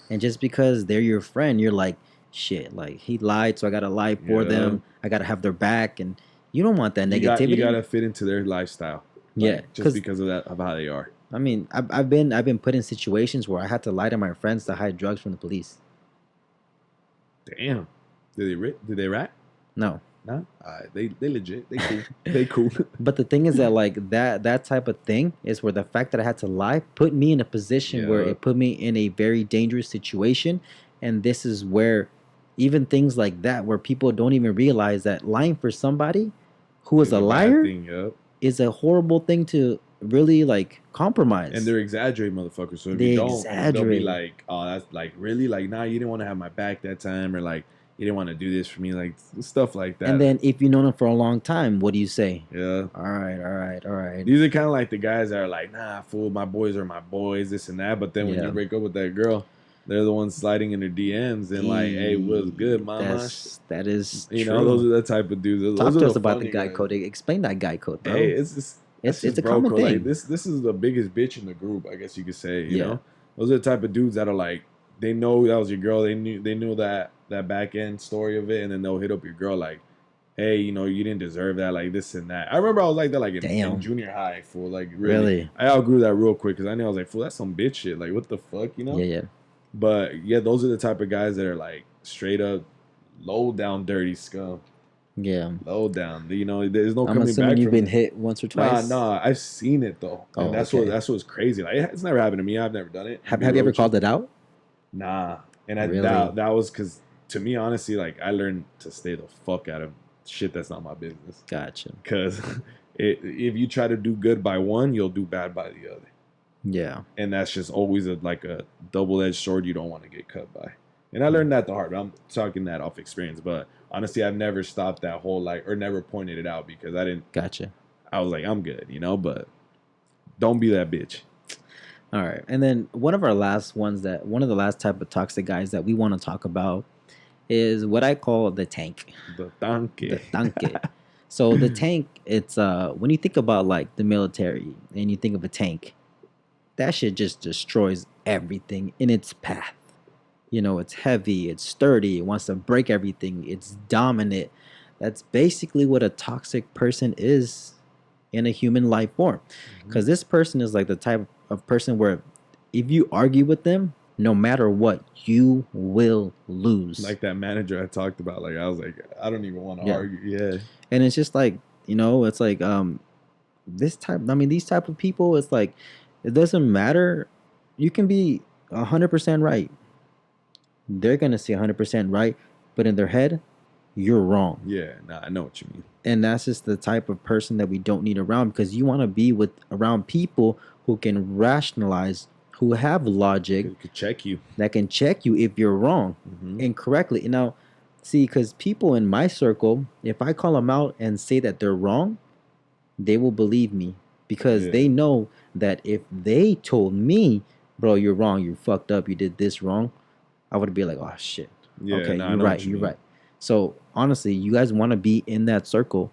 And just because they're your friend, you're like, shit, like he lied, so I gotta lie for them. I gotta have their back, and you don't want that negativity. You gotta fit into their lifestyle. Like, just because of that, of how they are. I mean, I've been put in situations where I had to lie to my friends to hide drugs from the police. Damn. Did they rat? No. No. They legit. They cool. They cool. But the thing is that like that type of thing is where the fact that I had to lie put me in a position where it put me in a very dangerous situation, and this is where even things like that, where people don't even realize that lying for somebody who is a liar is a horrible thing to really like compromise. And they're exaggerating, motherfuckers. So if you don't, they'll be like, oh, that's like really like, nah, you didn't want to have my back that time, or like you didn't want to do this for me, like stuff like that. And then if you've known them for a long time, what do you say? Yeah. All right. These are kind of like the guys that are like, nah, fool, my boys are my boys, this and that. But then when you break up with that girl, they're the ones sliding in their DMs and like, hey, what's good, mama? That is you know, those are the type of dudes. Talk to us about the guy code. Explain that guy code, bro. Hey, it's a common thing. Like, this is the biggest bitch in the group, I guess you could say. You know, those are the type of dudes that are like, they know that was your girl. They knew that back end story of it, and then they'll hit up your girl like, hey, you know, you didn't deserve that, like this and that. I remember I was like that, like in junior high, fool. Like really? I outgrew that real quick because I knew I was like, fool, that's some bitch shit. Like what the fuck, you know? Yeah. But yeah, those are the type of guys that are like straight up, low down, dirty scum. Yeah, low down. You know, there's no coming back. I'm assuming you've been hit once or twice. Nah, I've seen it though. And that's what's crazy. Like it's never happened to me. I've never done it. Have you ever called it out? Nah, and that was because to me, honestly, like I learned to stay the fuck out of shit that's not my business. Gotcha. Because if you try to do good by one, you'll do bad by the other. Yeah. And that's just always like a double-edged sword you don't want to get cut by. And I learned that the hard way. I'm talking that off experience, but honestly, I've never stopped that whole like, or never pointed it out because I didn't. Gotcha. I was like, I'm good, you know, but don't be that bitch. All right. And then one of the last type of toxic guys that we want to talk about is what I call the tank. The tanque. The tanque. So the tank, it's when you think about like the military and you think of a tank, that shit just destroys everything in its path. You know, it's heavy, it's sturdy, it wants to break everything, it's dominant. That's basically what a toxic person is in a human life form. Because this person is like the type of person where if you argue with them, no matter what, you will lose. Like that manager I talked about. Like I was like, I don't even want to argue. Yeah. And it's just like, you know, it's like these type of people, it's like it doesn't matter. You can be 100% right. They're gonna say 100% right, but in their head, you're wrong. Yeah, I know what you mean. And that's just the type of person that we don't need around because you want to be around people who can rationalize, who have logic, that can check you if you're wrong incorrectly. And now, see, because people in my circle, if I call them out and say that they're wrong, they will believe me because they know that if they told me, bro, you're wrong, you fucked up, you did this wrong, I would be like, oh shit. Yeah, okay, you're right. So honestly, you guys want to be in that circle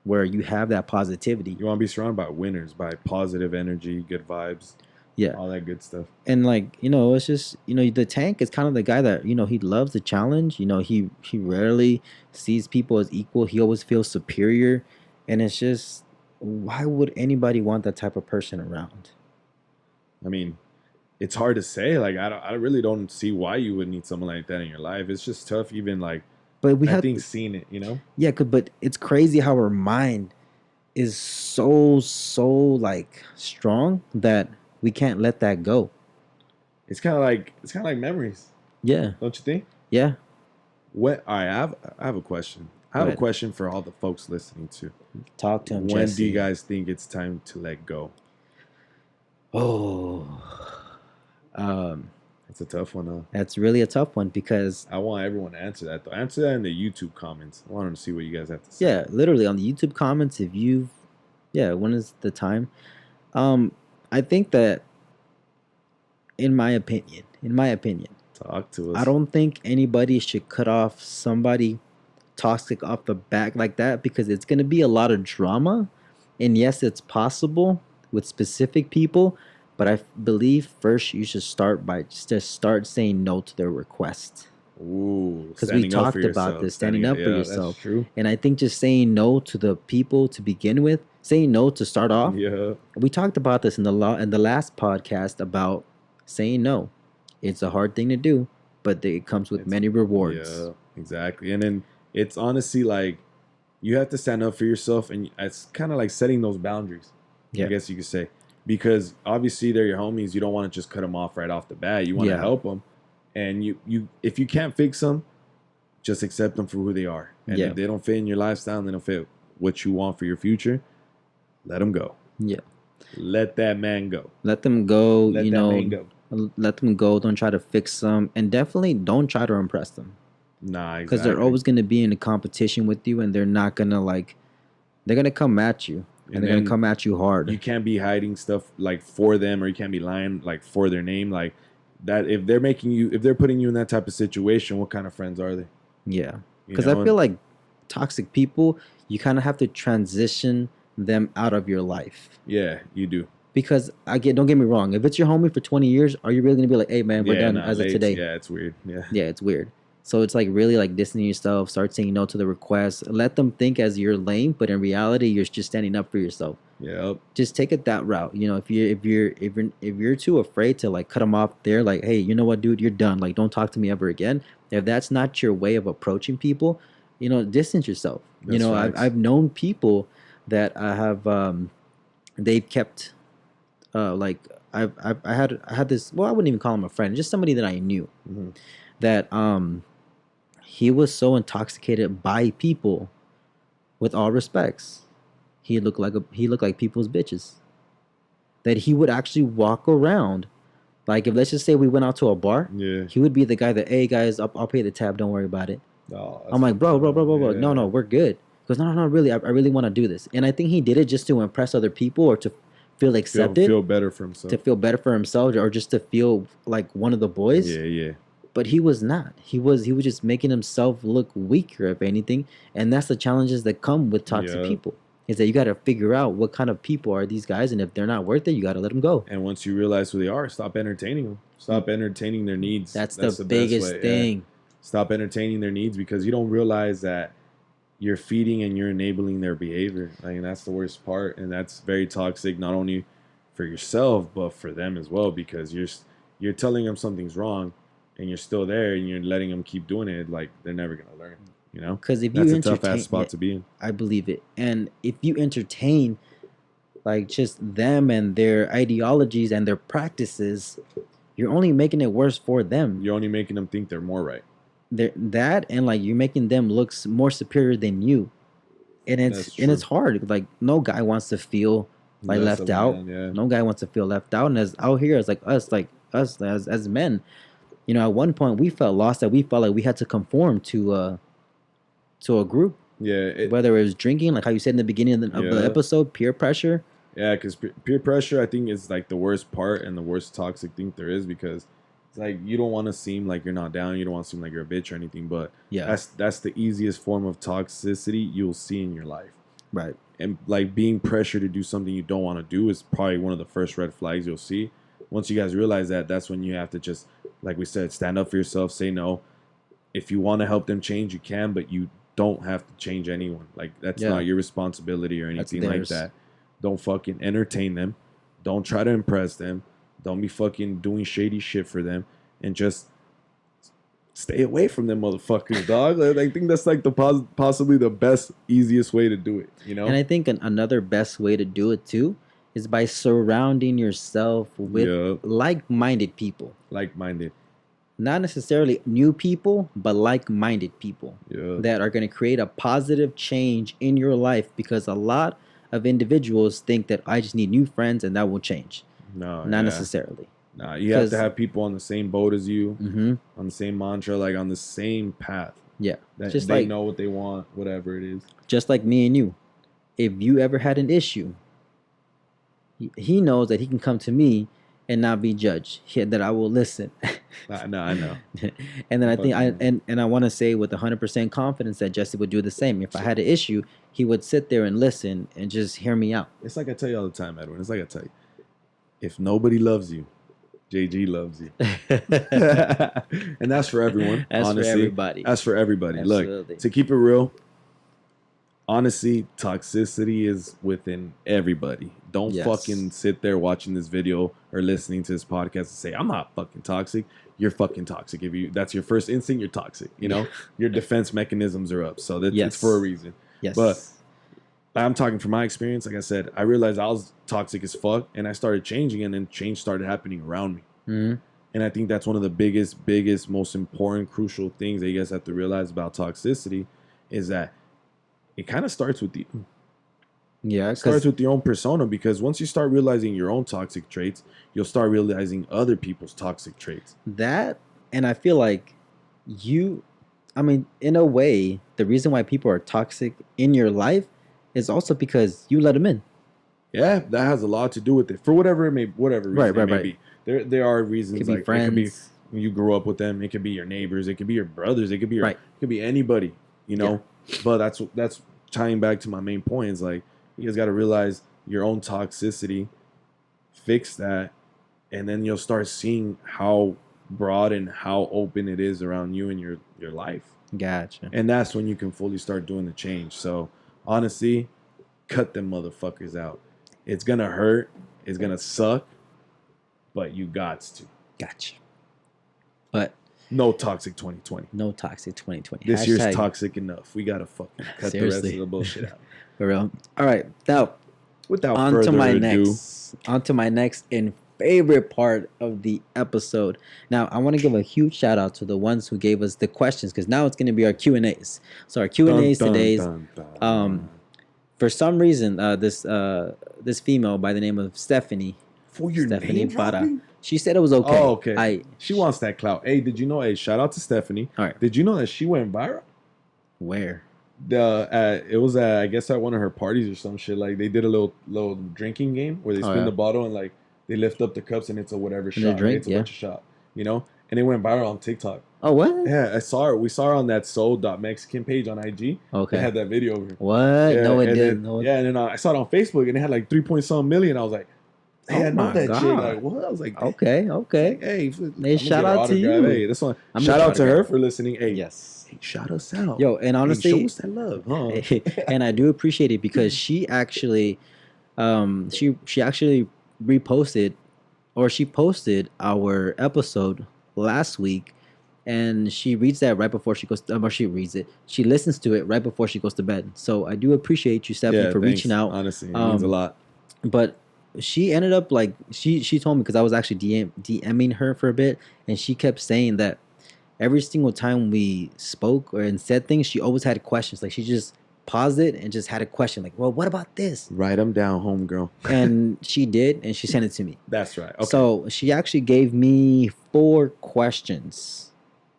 where you have that positivity. You want to be surrounded by winners, by positive energy, good vibes. Yeah. All that good stuff. And like, you know, it's just, you know, the tank is kind of the guy that, you know, he loves the challenge. You know, he rarely sees people as equal. He always feels superior. And it's just, why would anybody want that type of person around? I mean, it's hard to say. Like, I really don't see why you would need someone like that in your life. It's just tough, even like, but we have seen it, you know? Yeah, but it's crazy how our mind is so like strong that we can't let that go. It's kind of like memories, Yeah, don't you think? yeah. What? All right, I have a question. I Go have a ahead. question for all the folks listening to. Talk to him, When Jesse. do you guys think it's time to let go? Oh, um, It's a tough one, huh? that's really a tough one because I want everyone to answer that though. Answer that in the YouTube comments. I want them to see what you guys have to say. yeah, literally on the YouTube comments, if you've, yeah, when is the time? Um, I think that in my opinion, Talk to us. I don't think anybody should cut off somebody toxic off the back like that because it's going to be a lot of drama. And yes, it's possible with specific people, but I believe first you should start by just start saying no to their request. Ooh, Because we standing up talked for about yourself. this, standing up for yeah, yourself. That's true. And I think just saying no to the people to begin with, saying no to start off. Yeah. We talked about this in the last podcast about saying no. It's a hard thing to do, but it comes with It's- many rewards. Yeah, exactly. And then it's honestly like you have to stand up for yourself, and it's kind of like setting those boundaries. Yeah. I guess you could say, because obviously they're your homies. You don't want to just cut them off right off the bat. You want to Yeah. help them, and you if you can't fix them, just accept them for who they are. And Yeah. if they don't fit in your lifestyle, and they don't fit what you want for your future, let them go. Yeah. Let that man go. Let them go, Let you that know, man go. let them go. Don't try to fix them. And definitely don't try to impress them. Nah, Because exactly. they're always going to be in a competition with you and they're not going to they're going to come at you. And they're going then to come at you hard. You can't be hiding stuff like for them, or you can't be lying like for their name. Like that, if they're putting you in that type of situation, what kind of friends are they? Yeah. You Because I know? feel like toxic people, you kind of have to transition them out of your life. Yeah, you do. Because don't get me wrong, if it's your homie for 20 years, are you really gonna be like, hey man, we're done as of today? Yeah, it's weird. Yeah. Yeah, it's weird. So it's like really like distancing yourself, start saying no to the requests, let them think as you're lame, but in reality you're just standing up for yourself. Yep. Just take it that route. You know, if you're too afraid to like cut them off there, like, hey, you know what, dude, you're done. Like, don't talk to me ever again. If that's not your way of approaching people, you know, distance yourself. You That's know, facts. I've known people that I have they've kept like I had this, well, I wouldn't even call him a friend, just somebody that I knew Mhm. that he was so intoxicated by people, with all respects. He looked like people's bitches. That he would actually walk around, like if let's just say we went out to a bar, Yeah. he would be the guy that, hey guys, I'll pay the tab, don't worry about it. Oh, I'm like, bro, yeah. no, we're good. He goes, no, really, I really want to do this. And I think he did it just to impress other people or to feel accepted, Feel better for himself. to feel better for himself, or just to feel like one of the boys. Yeah, yeah. But he was not. He was just making himself look weaker, if anything. And that's the challenges that come with toxic Yeah. people. Is that you got to figure out what kind of people are these guys, and if they're not worth it, you got to let them go. And once you realize who they are, stop entertaining them. Stop entertaining their needs. That's the best biggest way, yeah. thing. Stop entertaining their needs because you don't realize that you're feeding and you're enabling their behavior. I mean, that's the worst part, and that's very toxic, not only for yourself but for them as well, because you're telling them something's wrong, and you're still there, and you're letting them keep doing it. Like they're never gonna learn. You know, Because if you that's a tough entertain, ass spot to be in. I believe it. And if you entertain like just them and their ideologies and their practices, you're only making it worse for them. You're only making them think they're more right. That and like you're making them look more superior than you. And That's it's true. hard. Like no guy wants to feel like Less left of a out. man, yeah. No guy wants to feel left out. And as out here as us as men, you know, at one point we felt lost, that we felt like we had to conform to a group. Yeah, Whether it was drinking, like how you said in the beginning of the Yeah. episode, peer pressure. yeah, because peer pressure, I think, is like the worst part and the worst toxic thing there is, because it's like you don't want to seem like you're not down, you don't want to seem like you're a bitch or anything, but Yeah, that's the easiest form of toxicity you'll see in your life. right. And like being pressured to do something you don't want to do is probably one of the first red flags you'll see. Once you guys realize that, that's when you have to just, like we said, stand up for yourself, say no. If you want to help them change, you can, but you don't have to change anyone. Like that's Yeah. not your responsibility or That's anything like theirs. that. Don't fucking entertain them. Don't try to impress them. Don't be fucking doing shady shit for them, and just stay away from them motherfuckers, dog. Like, I think that's like the possibly the best, easiest way to do it. You know? And I think another best way to do it too is by surrounding yourself with Yep. like-minded people. Like-minded. Not necessarily new people, but like-minded people Yeah. that are going to create a positive change in your life, because a lot of individuals think that I just need new friends and that will change. No. Not Yeah. necessarily. Nah, you have to 'Cause- have people on the same boat as you, Mm-hmm. on the same mantra, like on the same path. Yeah. That Just they like know what they want, whatever it is. just like me and you. If you ever had an issue, he knows that he can come to me and not be judged. That I will listen. No, I know. And then I think I Fucking- and I want to say with 100% confidence that Jesse would do the same. If I had an issue, he would sit there and listen and just hear me out. It's like I tell you all the time, Edwin. It's like I tell you. If nobody loves you, JG loves you. And that's for everyone. That's honestly. for everybody. That's for everybody. Absolutely. Look, to keep it real, honestly, toxicity is within everybody. Don't Yes. fucking sit there watching this video or listening to this podcast and say, I'm not fucking toxic. You're fucking toxic. If you that's your first instinct, you're toxic. You know? Your defense mechanisms are up. So that's Yes. it's for a reason. Yes. But I'm talking from my experience. Like I said, I realized I was toxic as fuck and I started changing, and then change started happening around me. Mhm. And I think that's one of the biggest, most important, crucial things that you guys have to realize about toxicity is that it kind of starts with you. Yeah, It starts because with your own persona, because once you start realizing your own toxic traits, you'll start realizing other people's toxic traits. that, and I feel like I mean, in a way, the reason why people are toxic in your life is also because you let them in. Yeah, that has a lot to do with it. For whatever reason Right, it right, may right. be. There are reasons, It could be like it could be friends. when you grew up with them, it could be your neighbors, it could be your brothers, it could be Right. it could be anybody, you know. But that's tying back to my main point is like you guys got to realize your own toxicity, fix that, and then you'll start seeing how broad and how open it is around you and your life. Gotcha. And that's when you can fully start doing the change. So honestly, cut them motherfuckers out. It's gonna hurt, it's gonna suck, but you gots to. Gotcha. But No toxic 2020. no toxic 2020. This year's Hashtag toxic enough. We gotta fucking cut the rest Seriously. of the bullshit out. for real. All right. Now, Without on further to my ado, next. On to my next and favorite part of the episode. Now, I want to give a huge shout out to the ones who gave us the questions, because now it's going to be our Q&As. So our Q&As today's for some reason, this female by the name of Stephanie, for your Stephanie name Para, dropping? she said it was okay. Oh, okay. She wants that clout. Hey, did you know? Hey, shout out to Stephanie. All right. Did you know that she went viral? Where? It was I guess at one of her parties or some shit. Like they did a little drinking game where they Oh, spin yeah. the bottle and like they lift up the cups and it's a whatever they shot. right? drink, It's a yeah. bunch of shot. You know, and it went viral on TikTok. Oh, what? Yeah, I saw her. We saw her on that Soul.Mexican page on IG. Okay. They had that video of her. What? Yeah, No, it and didn't. then, No, it- yeah, and then I saw it on Facebook and it had like 3.some million. I was like, hey, Oh I know my that chick. God. Like, what? I was like, Okay. Okay. hey, Hey, shout out to you. Hey, this one. I'm Shout gonna out to her for listening. Hey, Yes. hey, shout us out. Yo, and Hey, honestly, show us that love, huh? and I do appreciate it because she actually, she actually reposted, or she posted our episode last week, and she reads that right before she goes. Or she reads it. She listens to it right before she goes to bed. So I do appreciate you, Stephanie, for thanks. reaching out. Honestly, it means a lot. But she ended up like she told me, because I was actually DMing her for a bit, and she kept saying that every single time we spoke and said things, she always had questions. Like she just paused it and just had a question, like, "Well, what about this?" Write them down, homegirl. And she did, and she sent it to me. That's right. Okay. So she actually gave me 4 questions,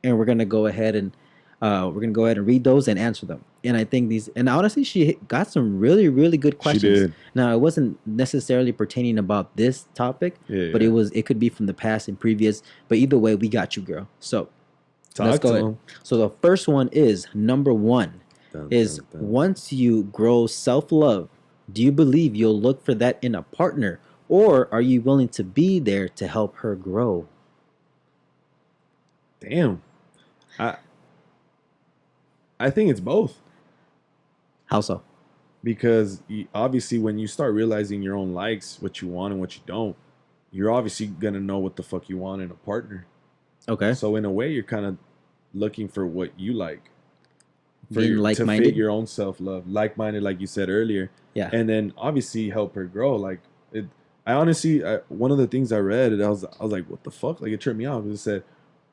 and we're gonna go ahead and read those and answer them. And I think and honestly, she got some really, really good questions. did. Now, it wasn't necessarily pertaining about this topic, Yeah, but yeah. it could be from the past and previous. But either way, we got you, girl. So let's Talk go to ahead. 'em. So the first one is number 1 Dun, is dun, dun. once you grow self-love, do you believe you'll look for that in a partner, or are you willing to be there to help her grow? Damn. I think it's both. How so? Because obviously when you start realizing your own likes, what you want and what you don't, you're obviously gonna know what the fuck you want in a partner. Okay. So in a way, you're kind of looking for what you like, Being to like-minded? fit your own self love, like-minded, like you said earlier. Yeah. And then obviously help her grow. Like I honestly, one of the things I read, I was like, what the fuck? Like, it tripped me out. It said,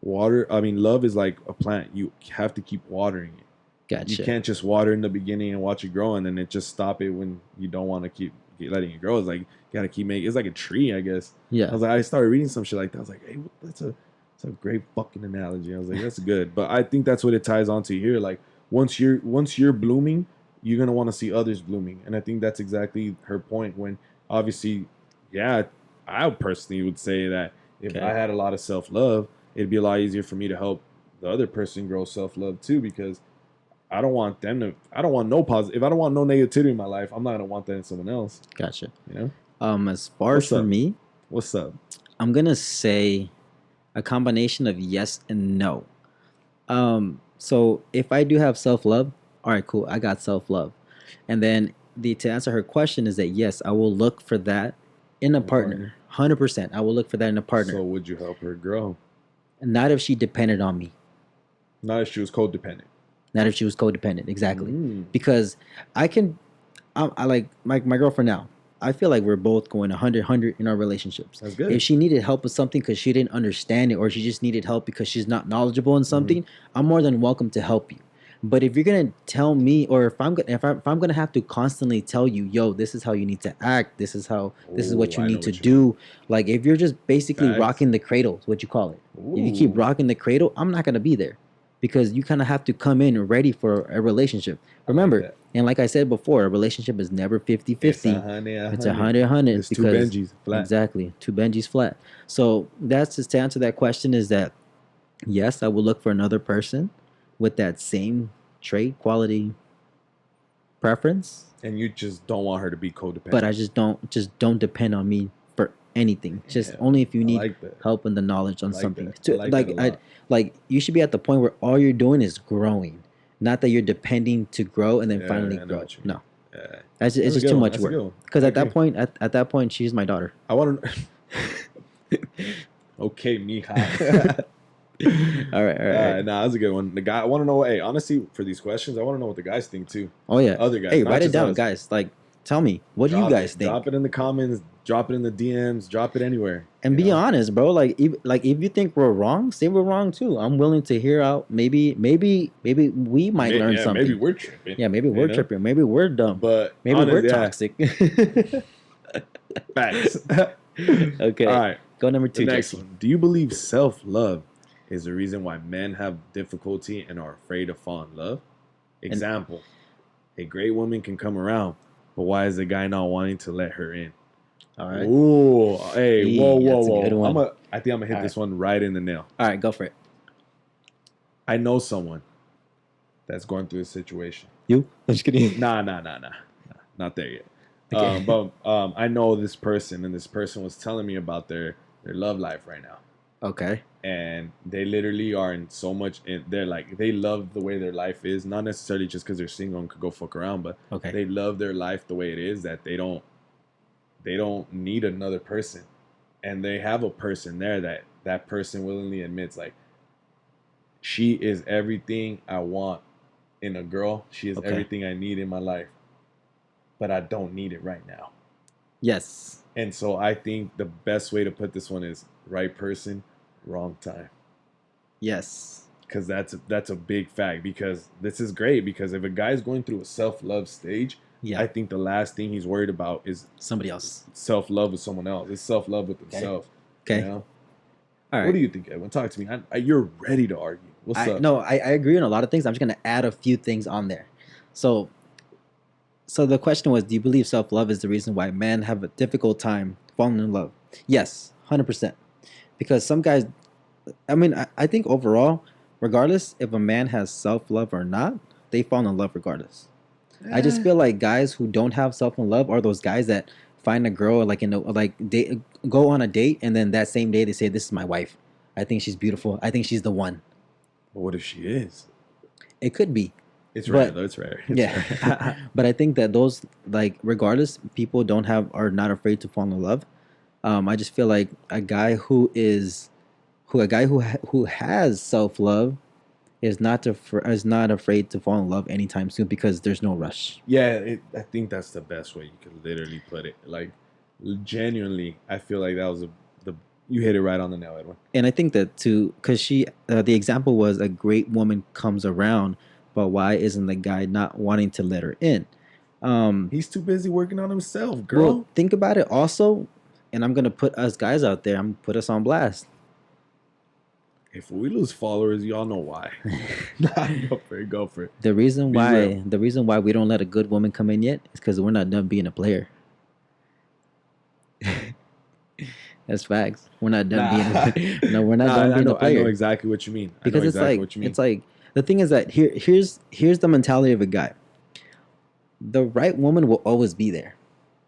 love is like a plant. You have to keep watering it. You Gotcha. can't just water in the beginning and watch it grow, and then it just stop it when you don't want to keep letting it grow. It's like you gotta keep making. It's like a tree, I guess. I Yeah. was like, I started reading some shit like that. I was like, hey, that's a great fucking analogy. I was like, that's good. But I think that's what it ties onto here. Like once you're blooming, you're gonna want to see others blooming, and I think that's exactly her point. When obviously, yeah, I personally would say that if Okay. I had a lot of self love, it'd be a lot easier for me to help the other person grow self love too, because I don't want them to. I don't want no positive. If I don't want no negativity in my life, I'm not gonna want that in someone else. Gotcha. You know. As far as What's for up? me, What's up? I'm gonna say a combination of yes and no. So if I do have self love, all right, cool, I got self love, and then the to answer her question is that yes, I will look for that in a partner. 100%, I will look for that in a partner. So would you help her grow? Not if she depended on me. Not if she was codependent. Not if she was codependent. Exactly. Mm. Because I can, I like my girlfriend now. I feel like we're both going 100 in our relationships. That's good. If she needed help with something because she didn't understand it, or she just needed help because she's not knowledgeable in something, I'm more than welcome to help you. But if you're gonna tell me, or if I'm gonna have to constantly tell you, yo, this is how you need to act, this is what you Ooh, I know need to what you do. Like if you're just basically Facts. rocking the cradle, is what you call it. If you keep Ooh. rocking the cradle, I'm not gonna be there, because you kind of have to come in ready for a relationship. Remember, that. and like I said before, a relationship is never 50-50. It's 100. It's 100. It's two because Benjis flat. exactly, two Benjis flat. So that's just to answer that question, is that yes, I will look for another person with that same trait, quality, preference, And you just don't want her to be codependent. but I just don't depend on me for anything. Just Yeah, only if you I need like that. help and the knowledge on I like something. that. To, I like that a lot. like you should be at the point where all you're doing is growing, not that you're depending to grow and then Yeah, finally I know grow. what you mean. No, Yeah. it's That's a just good too one. much That's a good work. one. Because I at that agree. point, at that point, she's my daughter. I want to. Okay, mija. All right. Nah, that's a good one. The guy, I want to know. Hey, honestly, for these questions, I want to know what the guys think too. Oh yeah. Other guys. Hey, not write it just down, us. guys. Like, tell me, what do you Drop guys it. think? Drop it in the comments. Drop it in the DMs. Drop it anywhere. And you be know? honest, bro. Like, if you think we're wrong, say we're wrong too. I'm willing to hear out. Maybe we might learn something. Maybe we're tripping. Yeah, maybe we're know? tripping. Maybe we're dumb. But Maybe we're yeah, toxic. Facts. Okay. All right. Go number The 2, next Jesse. one. Do you believe self-love is the reason why men have difficulty and are afraid to fall in love? Example: a great woman can come around, but why is the guy not wanting to let her in? All right. Ooh, hey, Hey, whoa, that's a good one. I think I'm gonna hit All this one right in the nail. All right, go for it. I know someone that's going through a situation. You? I'm just kidding. Nah, not there yet. Okay. But I know this person, and this person was telling me about their love life right now, Okay. and they literally are in so much. They're like, they love the way their life is, not necessarily just because they're single and could go fuck around, but Okay. they love their life the way it is, that they don't need another person, and they have a person there that person willingly admits, like, she is everything I want in a girl. She is Okay. everything I need in my life, but I don't need it right now. Yes. And so I think the best way to put this one is right person, wrong time. Yes. Because that's a big fact. Because this is great. Because if a guy's going through a self-love stage, Yeah. I think the last thing he's worried about is Somebody else. self-love with someone else. It's self-love with himself. Okay. You know? All right. What do you think, Edwin? Talk to me. You're ready to argue. What's up? No, I agree on a lot of things. I'm just gonna add a few things on there. So the question was, do you believe self-love is the reason why men have a difficult time falling in love? Yes, 100%. Because some guys, I mean, I think overall, regardless if a man has self-love or not, they fall in love regardless. I just feel like guys who don't have self-love are those guys that find a girl like they go on a date, and then that same day they say, "This is my wife. I think she's beautiful. I think she's the one." But what if she is? It could be. It's But- rare, though. It's rare. It's Yeah. rare. But I think that those, like, regardless, people are not afraid to fall in love. I just feel like a guy who has self-love is not afraid to fall in love anytime soon, because there's no rush. Yeah, I think that's the best way you could literally put it. Like, genuinely, I feel like that was the you hit it right on the nail, Edwin. And I think that too, because the example was a great woman comes around, but why isn't the guy not wanting to let her in? He's too busy working on himself, girl. Well, think about it also, and I'm gonna put us guys out there. I'm gonna put us on blast. If we lose followers, y'all know why. Nah, go for it. Go for it. The reason Be why real. the reason why we don't let a good woman come in yet is because we're not done being a player. That's facts. We're not done being. No, we're not Nah, done being a I know player. exactly what you mean. Because I know it's exactly like what you mean. it's like the thing is that here's the mentality of a guy. The right woman will always be there,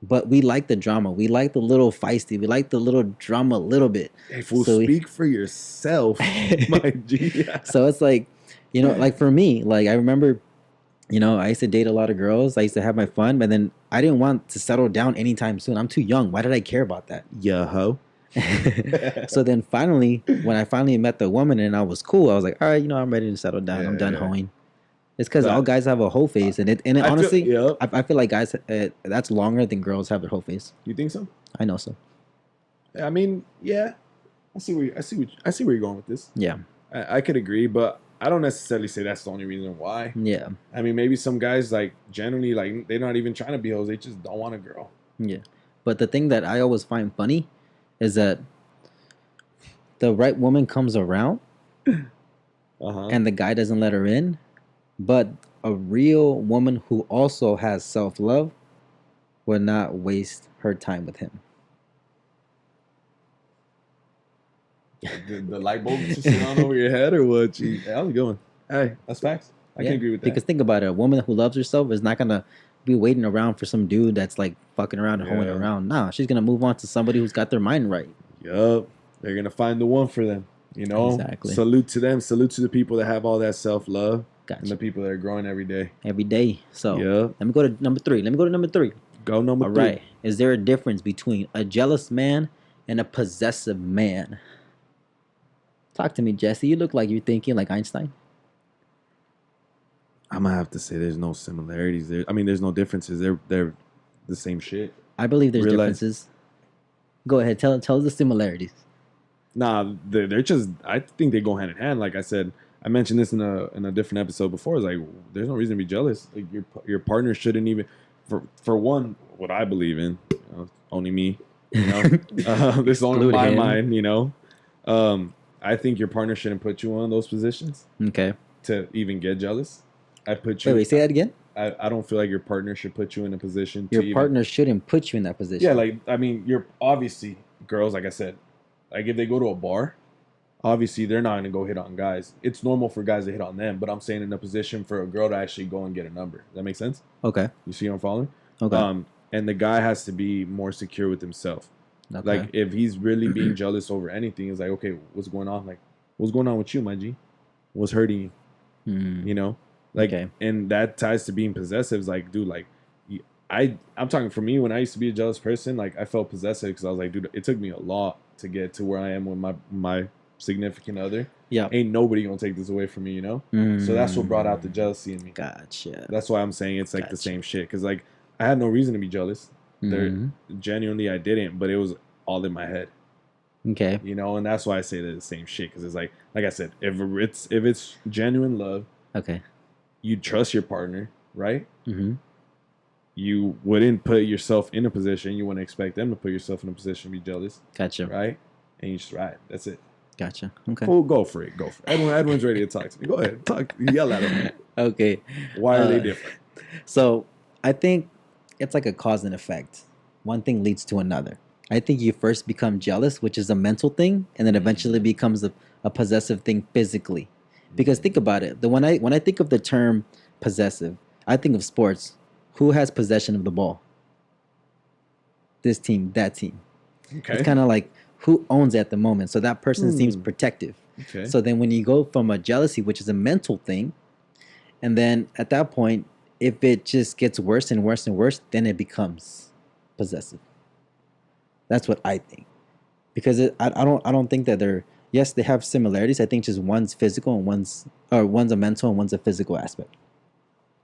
but we like the drama. We like the little feisty. We like the little drama a little bit. Hey, fool, So speak for yourself, my G. So it's like, like for me, like I remember, I used to date a lot of girls. I used to have my fun, but then I didn't want to settle down anytime soon. I'm too young. Why did I care about that? Yeah, ho. So then finally, when I finally met the woman and I was cool, I was like, all right, I'm ready to settle down. I'm done Yeah. hoeing. It's because That- all guys have a whole face, and I feel- honestly, yep. I feel like guys that's longer than girls have their whole face. You think so? I know so. I mean, yeah. I see where you're going with this. Yeah, I could agree, but I don't necessarily say that's the only reason why. yeah, I mean, maybe some guys like generally like they're not even trying to be hoes; they just don't want a girl. yeah. But the thing that I always find funny is that the right woman comes around and the guy doesn't let her in, but a real woman who also has self-love would not waste her time with him. The light bulb just sit on over your head, or what? Gee, how's it going? Hey, that's facts. I Yeah, can agree with that. Because think about it, a woman who loves herself is not gonna be waiting around for some dude that's like fucking around and hoeing Yeah. around. Nah, she's gonna move on to somebody who's got their mind right. Yup, they're gonna find the one for them. Exactly. Salute to them. Salute to the people that have all that self love and the Gotcha. people that are growing every day. Every day. So Yup. let me go to number three. Go number All three. right. Is there a difference between a jealous man and a possessive man? Talk to me, Jesse. You look like you're thinking like Einstein. I'm gonna have to say there's no similarities there. I mean, there's no differences. They're the same shit. I believe there's Realize- differences. Go ahead. Tell us the similarities. Nah, they're just. I think they go hand in hand. Like I said, I mentioned this in a different episode before. It's like there's no reason to be jealous. Like your partner shouldn't even. For one, what I believe in, only me. This is only Exclude my him. mind. I think your partner shouldn't put you in those positions Okay. to even get jealous. I put you. Wait, say that again. I don't feel like your partner should put you in a position. Your to even, partner shouldn't put you in that position. Yeah, like I mean, you're obviously girls. Like I said, like if they go to a bar, obviously they're not gonna go hit on guys. It's normal for guys to hit on them, but I'm saying in a position for a girl to actually go and get a number. Does that make sense? Okay. You see what I'm following? Okay. And the guy has to be more secure with himself. Okay. Like if he's really being jealous over anything, it's like, okay, what's going on? Like, what's going on with you, my G? What's hurting you? Hmm. You know, like, Okay. and that ties to being possessive. It's like, dude, like, I'm talking for me when I used to be a jealous person. Like, I felt possessive because I was like, dude, it took me a lot to get to where I am with my significant other. Yeah. Ain't nobody gonna take this away from me, you know. So that's what brought out the jealousy in me. Gotcha. That's why I'm saying it's like the Gotcha. same shit. Because like I had no reason to be jealous. Mhm. Genuinely, I didn't, but it was all in my head, Okay. you know. And that's why I say that it's the same shit. Because it's like I said, if it's genuine love, Okay. you trust your partner, right? Mm-hmm. You wouldn't put yourself in a position. You wouldn't expect them to put yourself in a position to be jealous, Gotcha. right? And you just ride. That's it. Gotcha. Okay. Oh, go for it. Go for it. Edwin's ready to talk to me. Go ahead. Talk. Yell at him. Okay. Why are they Uh, different? So I think it's like a cause and effect. One thing leads to another. I think you first become jealous, which is a mental thing, and then eventually becomes a possessive thing physically. Because think about it. When I think of the term possessive, I think of sports. Who has possession of the ball? This team, that team. Okay. It's kind of like who owns it at the moment. So that person seems Hmm. protective. Okay. So then when you go from a jealousy, which is a mental thing, and then at that point, if it just gets worse and worse and worse, then it becomes possessive. That's what I think. Because I don't think that they're, yes, they have similarities. I think just one's physical and one's a mental and one's a physical aspect.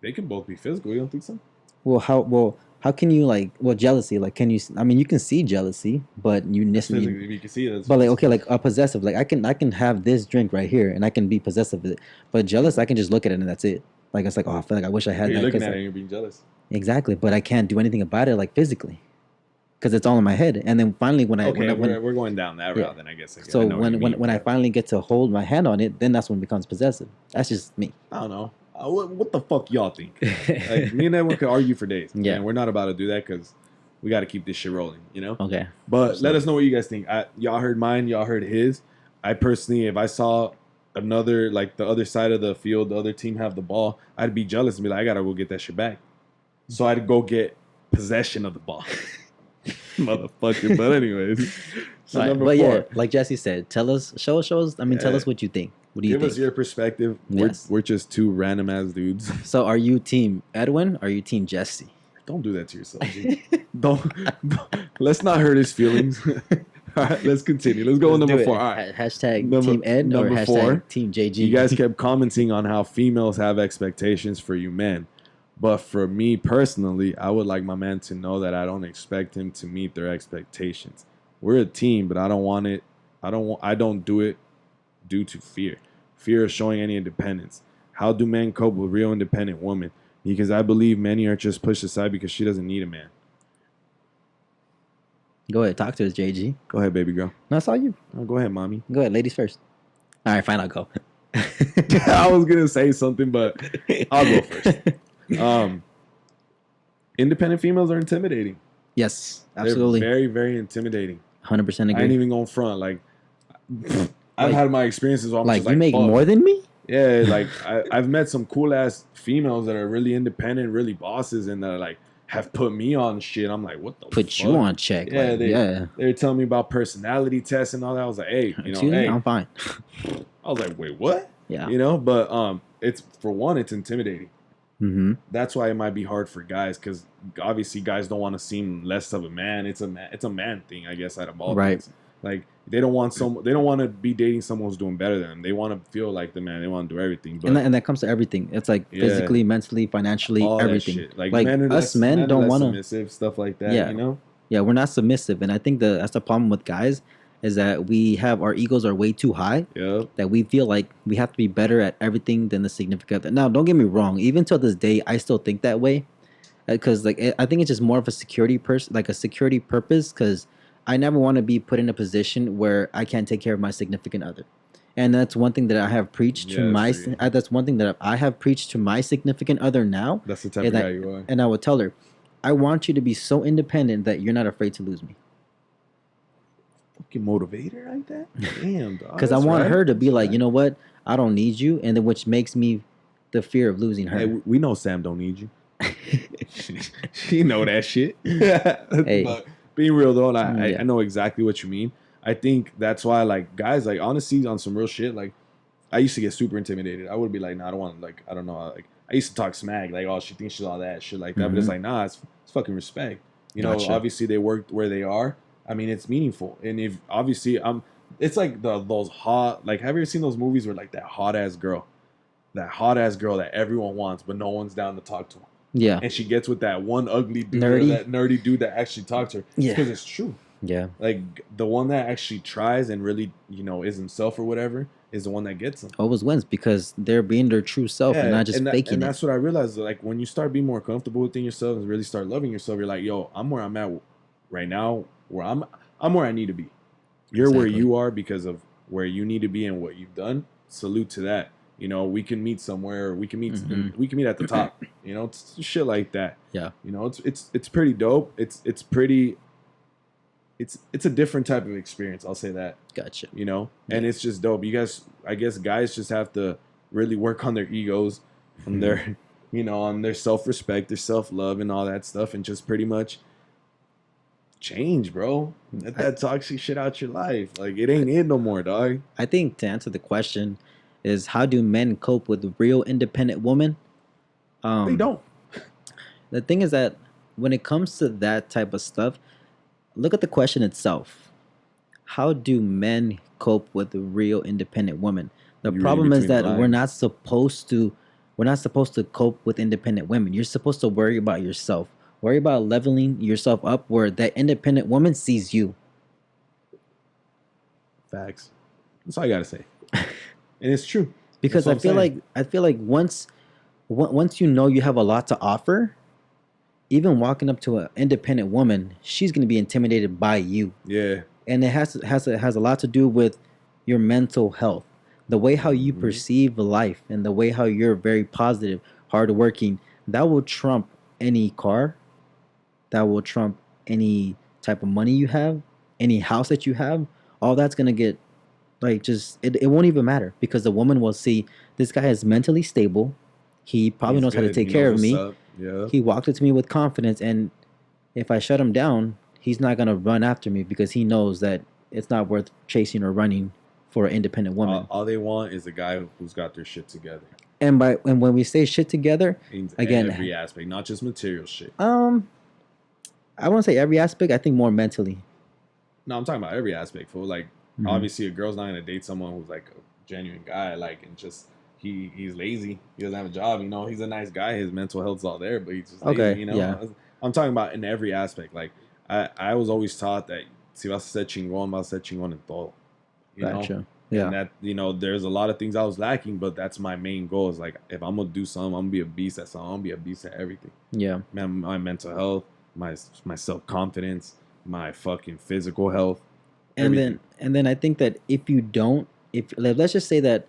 They can both be physical. You don't think so? Well, how can you like, well, jealousy, like, can you, I mean, you can see jealousy, but Physically, if you can see it. but like, okay, like a possessive, like I can have this drink right here and I can be possessive of it, but jealous, I can just look at it and that's it. Like, it's like, oh, I feel like I wish I had you're that. looking 'Cause, at it like, and you're being jealous. exactly, but I can't do anything about it, like physically, because it's all in my head. And then finally, when I, Okay, when we're going down that yeah. route then, I guess. So I know what when you when mean, when I but finally get to hold my hand on it, then that's when it becomes possessive. That's just me. I don't know. What the fuck y'all think? Like, me and Edwin could argue for days. Yeah. And we're not about to do that because we got to keep this shit rolling, you know? Okay. But So- let us know what you guys think. Y'all heard mine. Y'all heard his. I personally, if I saw another, like the other side of the field, the other team have the ball, I'd be jealous and be like, I got to go get that shit back. So I'd go get possession of the ball. Motherfucker. But anyways. So Right, number but 4. yeah, like Jesse said, tell us, show us. I mean, tell Yeah. us what you think. What do you Give think? us your perspective. Yes. We're just two random ass dudes. So, are you team Edwin? Or are you team Jesse? Don't do that to yourself. G. don't. Let's not hurt his feelings. All right, let's continue. Let's go with Let's number do it. 4. All right. Hashtag Number- team Ed or number hashtag 4. team JG. You guys kept commenting on how females have expectations for you men. But for me personally, I would like my man to know that I don't expect him to meet their expectations. We're a team, but I don't want it. I don't do it due to fear. Fear of showing any independence. How do men cope with real independent women? Because I believe many are just pushed aside because she doesn't need a man. Go ahead, talk to us, JG. Go ahead, baby girl. No, it's all you. Oh, go ahead, mommy. Go ahead, ladies first. All right, fine, I'll go. I was gonna say something, but I'll go first. Independent females are intimidating. Yes, absolutely. They're very, very intimidating. 100% I ain't agree. even going front. Like, I've Like- had my experiences where I'm Like, just you make fuck. more than me? Yeah, like I've met some cool ass females that are really independent, really bosses, and that like have put me on shit. I'm like, what the Put fuck? you on check. Yeah, like, they- yeah. They were telling me about personality tests and all that. I was like, hey, you know, Excuse me? hey. I'm fine. I was like, wait, what? Yeah. You know, but it's for one, it's intimidating. Mm-hmm. That's why it might be hard for guys because obviously guys don't want to seem less of a man. It's a man thing, I guess, out of all Right. things. Like they don't want to be dating someone who's doing better than them. They want to feel like the man. They want to do everything. But And that comes to everything. It's like Yeah. physically, mentally, financially, all that everything. shit. Like Like, men are us men don't less wanna- submissive stuff like that. Yeah. You know. Yeah, we're not submissive. And I think that's the problem with guys is that we have our egos are way too high. Yeah. That we feel like we have to be better at everything than the significant other. Now, don't get me wrong. Even till this day, I still think that way, because like I think it's just more of a security like a security purpose. Because I never want to be put in a position where I can't take care of my significant other, and that's one thing that I have preached to Yeah, my. that's for you. That's one thing that I have preached to my significant other now, That's the type And of that- guy you are. and I would tell her, I want you to be so independent that you're not afraid to lose me. Fucking motivator like that. Damn. dog, Because I that's want right. her to be That's like, right. you know what? I don't need you, and then which makes me the fear of losing her. Hey, we know Sam don't need you. She know that shit. But being real though, Yeah. I know exactly what you mean. I think that's why like guys like honestly on some real shit like I used to get super intimidated. I would be like, nah, I don't want like I don't know like I used to talk smack like oh she thinks she's all that shit like that, but it's like nah, it's fucking respect. You know, Gotcha. obviously they worked where they are. I mean, it's meaningful, and if obviously it's like those hot like have you ever seen those movies where like that hot ass girl that everyone wants but no one's down to talk to her. Yeah, And she gets with that one ugly dude, or Nerdy. that nerdy dude that actually talks to her. Yeah. Because it's true. yeah, Like the one that actually tries and really, you know, is himself or whatever is the one that gets him. always wins because they're being their true self and not just faking and it. that's what I realized. Like when you start being more comfortable within yourself and really start loving yourself, you're like, yo, I'm where I'm at right now. Where I'm where I need to be. You're where Exactly. you are because of where you need to be and what you've done. Salute to that. You know, we can meet somewhere. We can meet. Mhm. We can meet at the top. You know, it's shit like that. Yeah. You know, it's pretty dope. It's pretty. It's a different type of experience. I'll say that. Gotcha. You know, and it's just dope. You guys, I guess, guys just have to really work on their egos, on their, you know, on their self-respect, their self-love, and all that stuff, and just pretty much change, bro. Let that toxic shit out your life. Like it ain't it no more, dog. I think to answer the question is how do men cope with real independent women? They don't. The thing is that when it comes to that type of stuff, look at the question itself. How do men cope with a real independent woman? The You read problem is between the that lines. we're not supposed to cope with independent women. You're supposed to worry about yourself. Worry about leveling yourself up where that independent woman sees you. Facts. That's all I gotta say. And it's true. Because That's what I'm I feel like once you know you have a lot to offer, even walking up to an independent woman, she's going to be intimidated by you. Yeah. And it has a lot to do with your mental health, the way how you Mhm. perceive life, and the way how you're very positive, hardworking. That will trump any car. That will trump any type of money you have, any house that you have. All that's gonna get like just it won't even matter because the woman will see this guy is mentally stable. He probably He's knows how to good. take He care knows of what's me. up. Yeah. He walked up to me with confidence, and if I shut him down, he's not gonna run after me because he knows that it's not worth chasing or running for an independent woman. All they want is a guy who's got their shit together. And when we say shit together, In again, every aspect, not just material shit. I won't say every aspect. I think more mentally. No, I'm talking about every aspect. For like, Mhm. obviously, a girl's not gonna date someone who's like a genuine guy, like, and just he's lazy. He doesn't have a job. You know, he's a nice guy. His mental health's all there, but he's just lazy. Okay, You know, yeah. I'm talking about in every aspect. Like, I was always taught that si vas a ser chingón, vas a ser chingón en todo. You know, Gotcha. and Yeah. that there's a lot of things I was lacking, but that's my main goal. Is like, if I'm gonna do something, I'm gonna be a beast at something. I'm gonna be a beast at everything. Yeah. My mental health, my self confidence, my fucking physical health. And then I think that if you don't, if let's just say that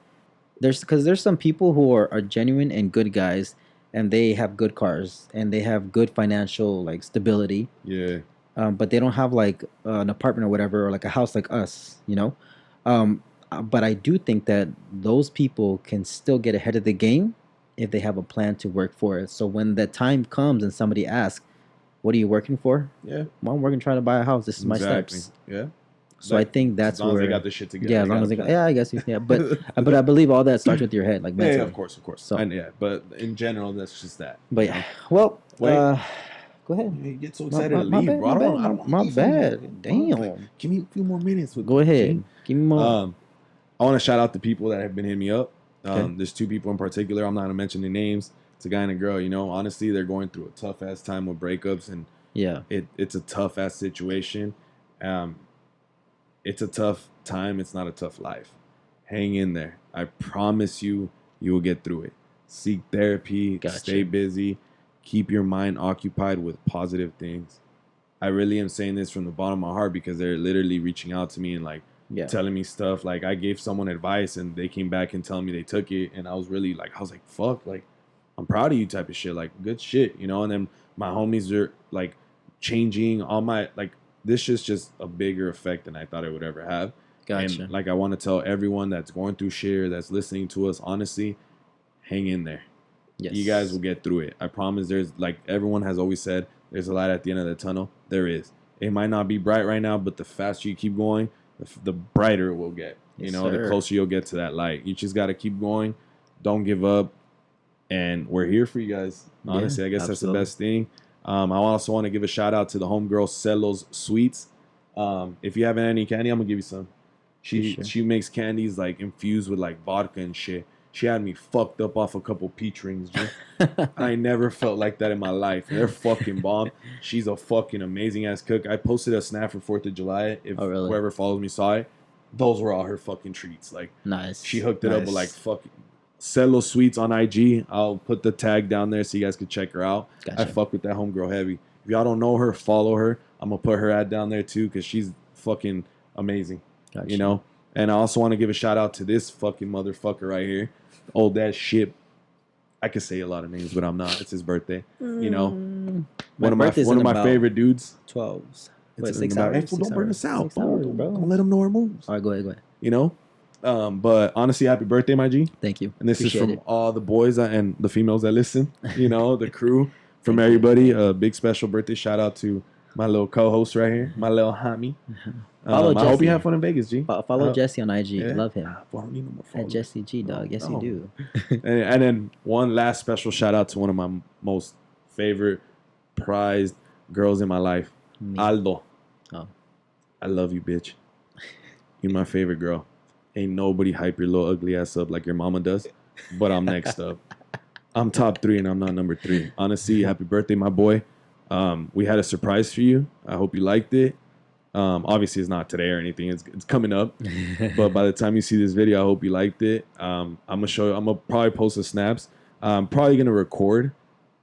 there's some people who are genuine and good guys, and they have good cars and they have good financial like stability, Yeah. but they don't have like an apartment or whatever or like a house like us, you know. But I do think that those people can still get ahead of the game if they have a plan to work for it. So when that time comes and somebody asks, "What are you working for?" Yeah. Well, I'm working trying to buy a house. This is my steps. Yeah. So I think that's as long where as they got the shit together. yeah, as long as they got, yeah, I guess yeah, but I believe all that starts with your head, like yeah, mentally. of course. So- And yeah, but in general, that's just that. But yeah, well, Wait. go ahead. You get so My- excited my- to my leave, bad, bro. I my don't bad, wanna my leave from bad. you. Damn. Like, give me a few more minutes. With Go ahead. Gene. Give me more. I want to shout out the people that have been hitting me up. Okay. There's two people in particular. I'm not gonna mention their names. It's a guy and a girl. You know, honestly, they're going through a tough ass time with breakups, and Yeah. it's a tough ass situation. It's a tough time. It's not a tough life. Hang in there. I promise you, you will get through it. Seek therapy. Gotcha. Stay busy. Keep your mind occupied with positive things. I really am saying this from the bottom of my heart because they're literally reaching out to me and like Yeah. telling me stuff. Like I gave someone advice and they came back and telling me they took it, and I was really like, I was like, fuck, like I'm proud of you type of shit, like good shit, you know. And then my homies are like changing all my like this is just a bigger effect than I thought it would ever have. Gotcha. And like I want to tell everyone that's going through shit or that's listening to us, honestly, hang in there. Yes. You guys will get through it. I promise. There's like everyone has always said, there's a light at the end of the tunnel. There is. It might not be bright right now, but the faster you keep going, the brighter it will get. You Yes, know, sir. the closer you'll get to that light. You just got to keep going. Don't give up. And we're here for you guys. Honestly, Yeah, I guess absolutely. that's the best thing. I also want to give a shout out to the homegirl Celos Sweets. If you haven't had any candy, I'm gonna give you some. Sure. She makes candies like infused with like vodka and shit. She had me fucked up off a couple peach rings, G. I never felt like that in my life. They're fucking bomb. She's a fucking amazing ass cook. I posted a snap for 4th of July. If Oh, really? whoever follows me saw it, those were all her fucking treats. Like Nice. she hooked it up with Nice. like fucking Cello Sweets on IG. I'll put the tag down there so you guys can check her out. Gotcha. I fuck with that homegirl heavy. If y'all don't know her, follow her. I'm gonna put her ad down there too because she's fucking amazing. Gotcha. You know. And I also want to give a shout out to this fucking motherfucker right here. Old that shit. I could say a lot of names, but I'm not. It's his birthday. You know, one of my favorite dudes. 12s. It's Wait, in 6 about- hours? Hey, fool, don't 6 burn hours. us out, 6 bro. hours, Don't let them know our moves. All right, go ahead. You know. But honestly, happy birthday, my G. Thank you. And this Appreciate is from it. all the boys and the females that listen. You know, the crew, from everybody. A big special birthday shout out to my little co-host right here, my little homie. Follow I hope Jesse. you have fun in Vegas, G. Follow Jesse on IG. yeah. Love him. I don't need no more At followers. Jesse G, dog. Yes, No. you do. And then one last special shout out to one of my most favorite prized girls in my life, Me. Aldo. Oh. I love you, bitch. You're my favorite girl. Ain't nobody hype your little ugly ass up like your mama does, but I'm next up. I'm top 3 and I'm not number 3. Honestly, happy birthday, my boy. We had a surprise for you. I hope you liked it. Obviously, it's not today or anything. It's coming up. But by the time you see this video, I hope you liked it. I'm gonna show you. I'm gonna probably post the snaps. I'm probably gonna record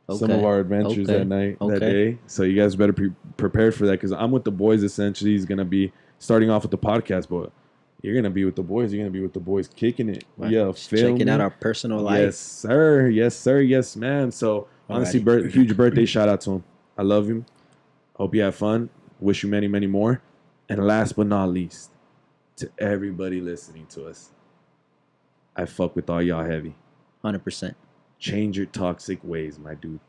some of our adventures that night, that day. So you guys better be prepared for that because I'm with the boys. Essentially, he's gonna be starting off with the podcast, but you're gonna be with the boys. You're gonna be with the boys, kicking it. Wow. Yeah, checking out our personal life. Yes, sir. Yes, sir. Yes, man. So honestly, huge birthday shout out to him. I love him. Hope you have fun. Wish you many, many more. And last but not least, to everybody listening to us, I fuck with all y'all heavy. 100%. Change your toxic ways, my dude.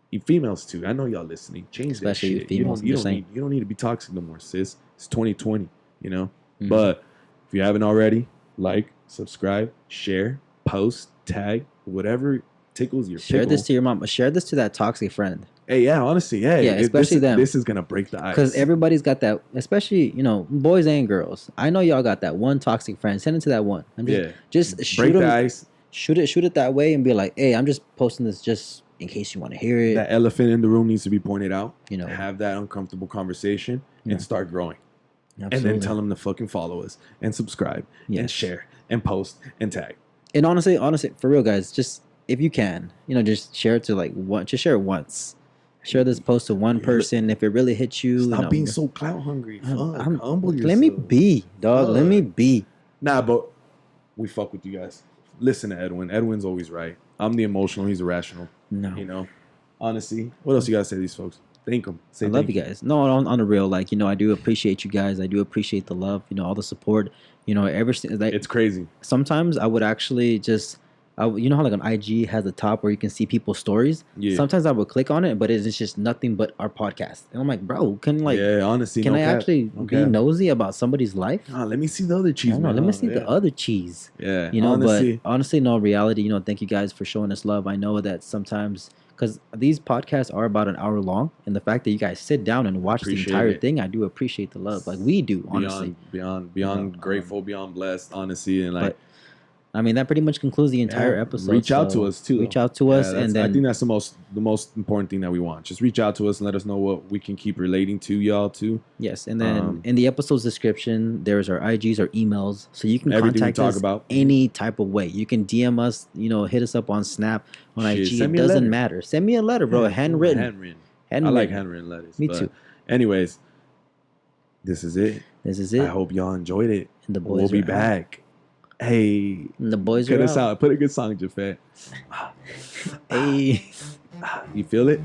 You females too. I know y'all listening. Change Especially that shit. females, You don't need to be toxic no more, sis. It's 2020, you know? Mm-hmm. But if you haven't already, like, subscribe, share, post, tag, whatever tickles your Share this to your mom. Share this to that toxic friend. Hey, yeah, honestly, yeah. Especially them. This is going to break the ice. Because everybody's got that, especially, boys and girls. I know y'all got that one toxic friend. Send it to that one. Just shoot break them, the ice. Shoot it that way and be like, hey, I'm just posting this just in case you want to hear it. That elephant in the room needs to be pointed out. Have that uncomfortable conversation and start growing. Absolutely. And then tell them to fucking follow us and subscribe and share and post and tag. And honestly, for real, guys, just if you can, just share it to just share it once. Share this post to one person. If it really hits you, stop being so clout hungry. Humble yourself. Let me be, dog. Let me be. Nah, but we fuck with you guys. Listen to Edwin. Edwin's always right. I'm the emotional. He's the rational. No. Honestly, what else you gotta say to these folks? Thank them. I love you guys. No, on the real, I do appreciate you guys. I do appreciate the love. All the support. It's crazy. Sometimes I would actually just. You know how on IG has the top where you can see people's stories? Yeah. Sometimes I would click on it, but it's just nothing but our podcast. And I'm like, bro, honestly, can I actually be nosy about somebody's life? Let me see the other cheese, man. Let me see the other cheese. Yeah, but honestly, no, reality, thank you guys for showing us love. I know that sometimes, because these podcasts are about an hour long, and the fact that you guys sit down and watch the entire thing, I do appreciate the love. We do, honestly. Beyond grateful, beyond blessed, honestly, and that pretty much concludes the entire episode. Reach out to us too. Reach out to us, and then I think that's the most important thing that we want. Just reach out to us and let us know what we can keep relating to y'all too. Yes, and then in the episode's description, there's our IGs, our emails, so you can contact us any type of way. You can DM us, hit us up on Snap, on IG. It doesn't matter. Send me a letter, bro. Handwritten. I like handwritten letters. Me too. Anyways, this is it. I hope y'all enjoyed it. And the boys we'll be back. Hey, and the boys are out. Out. Put a good song, Jafet. Hey, you feel it?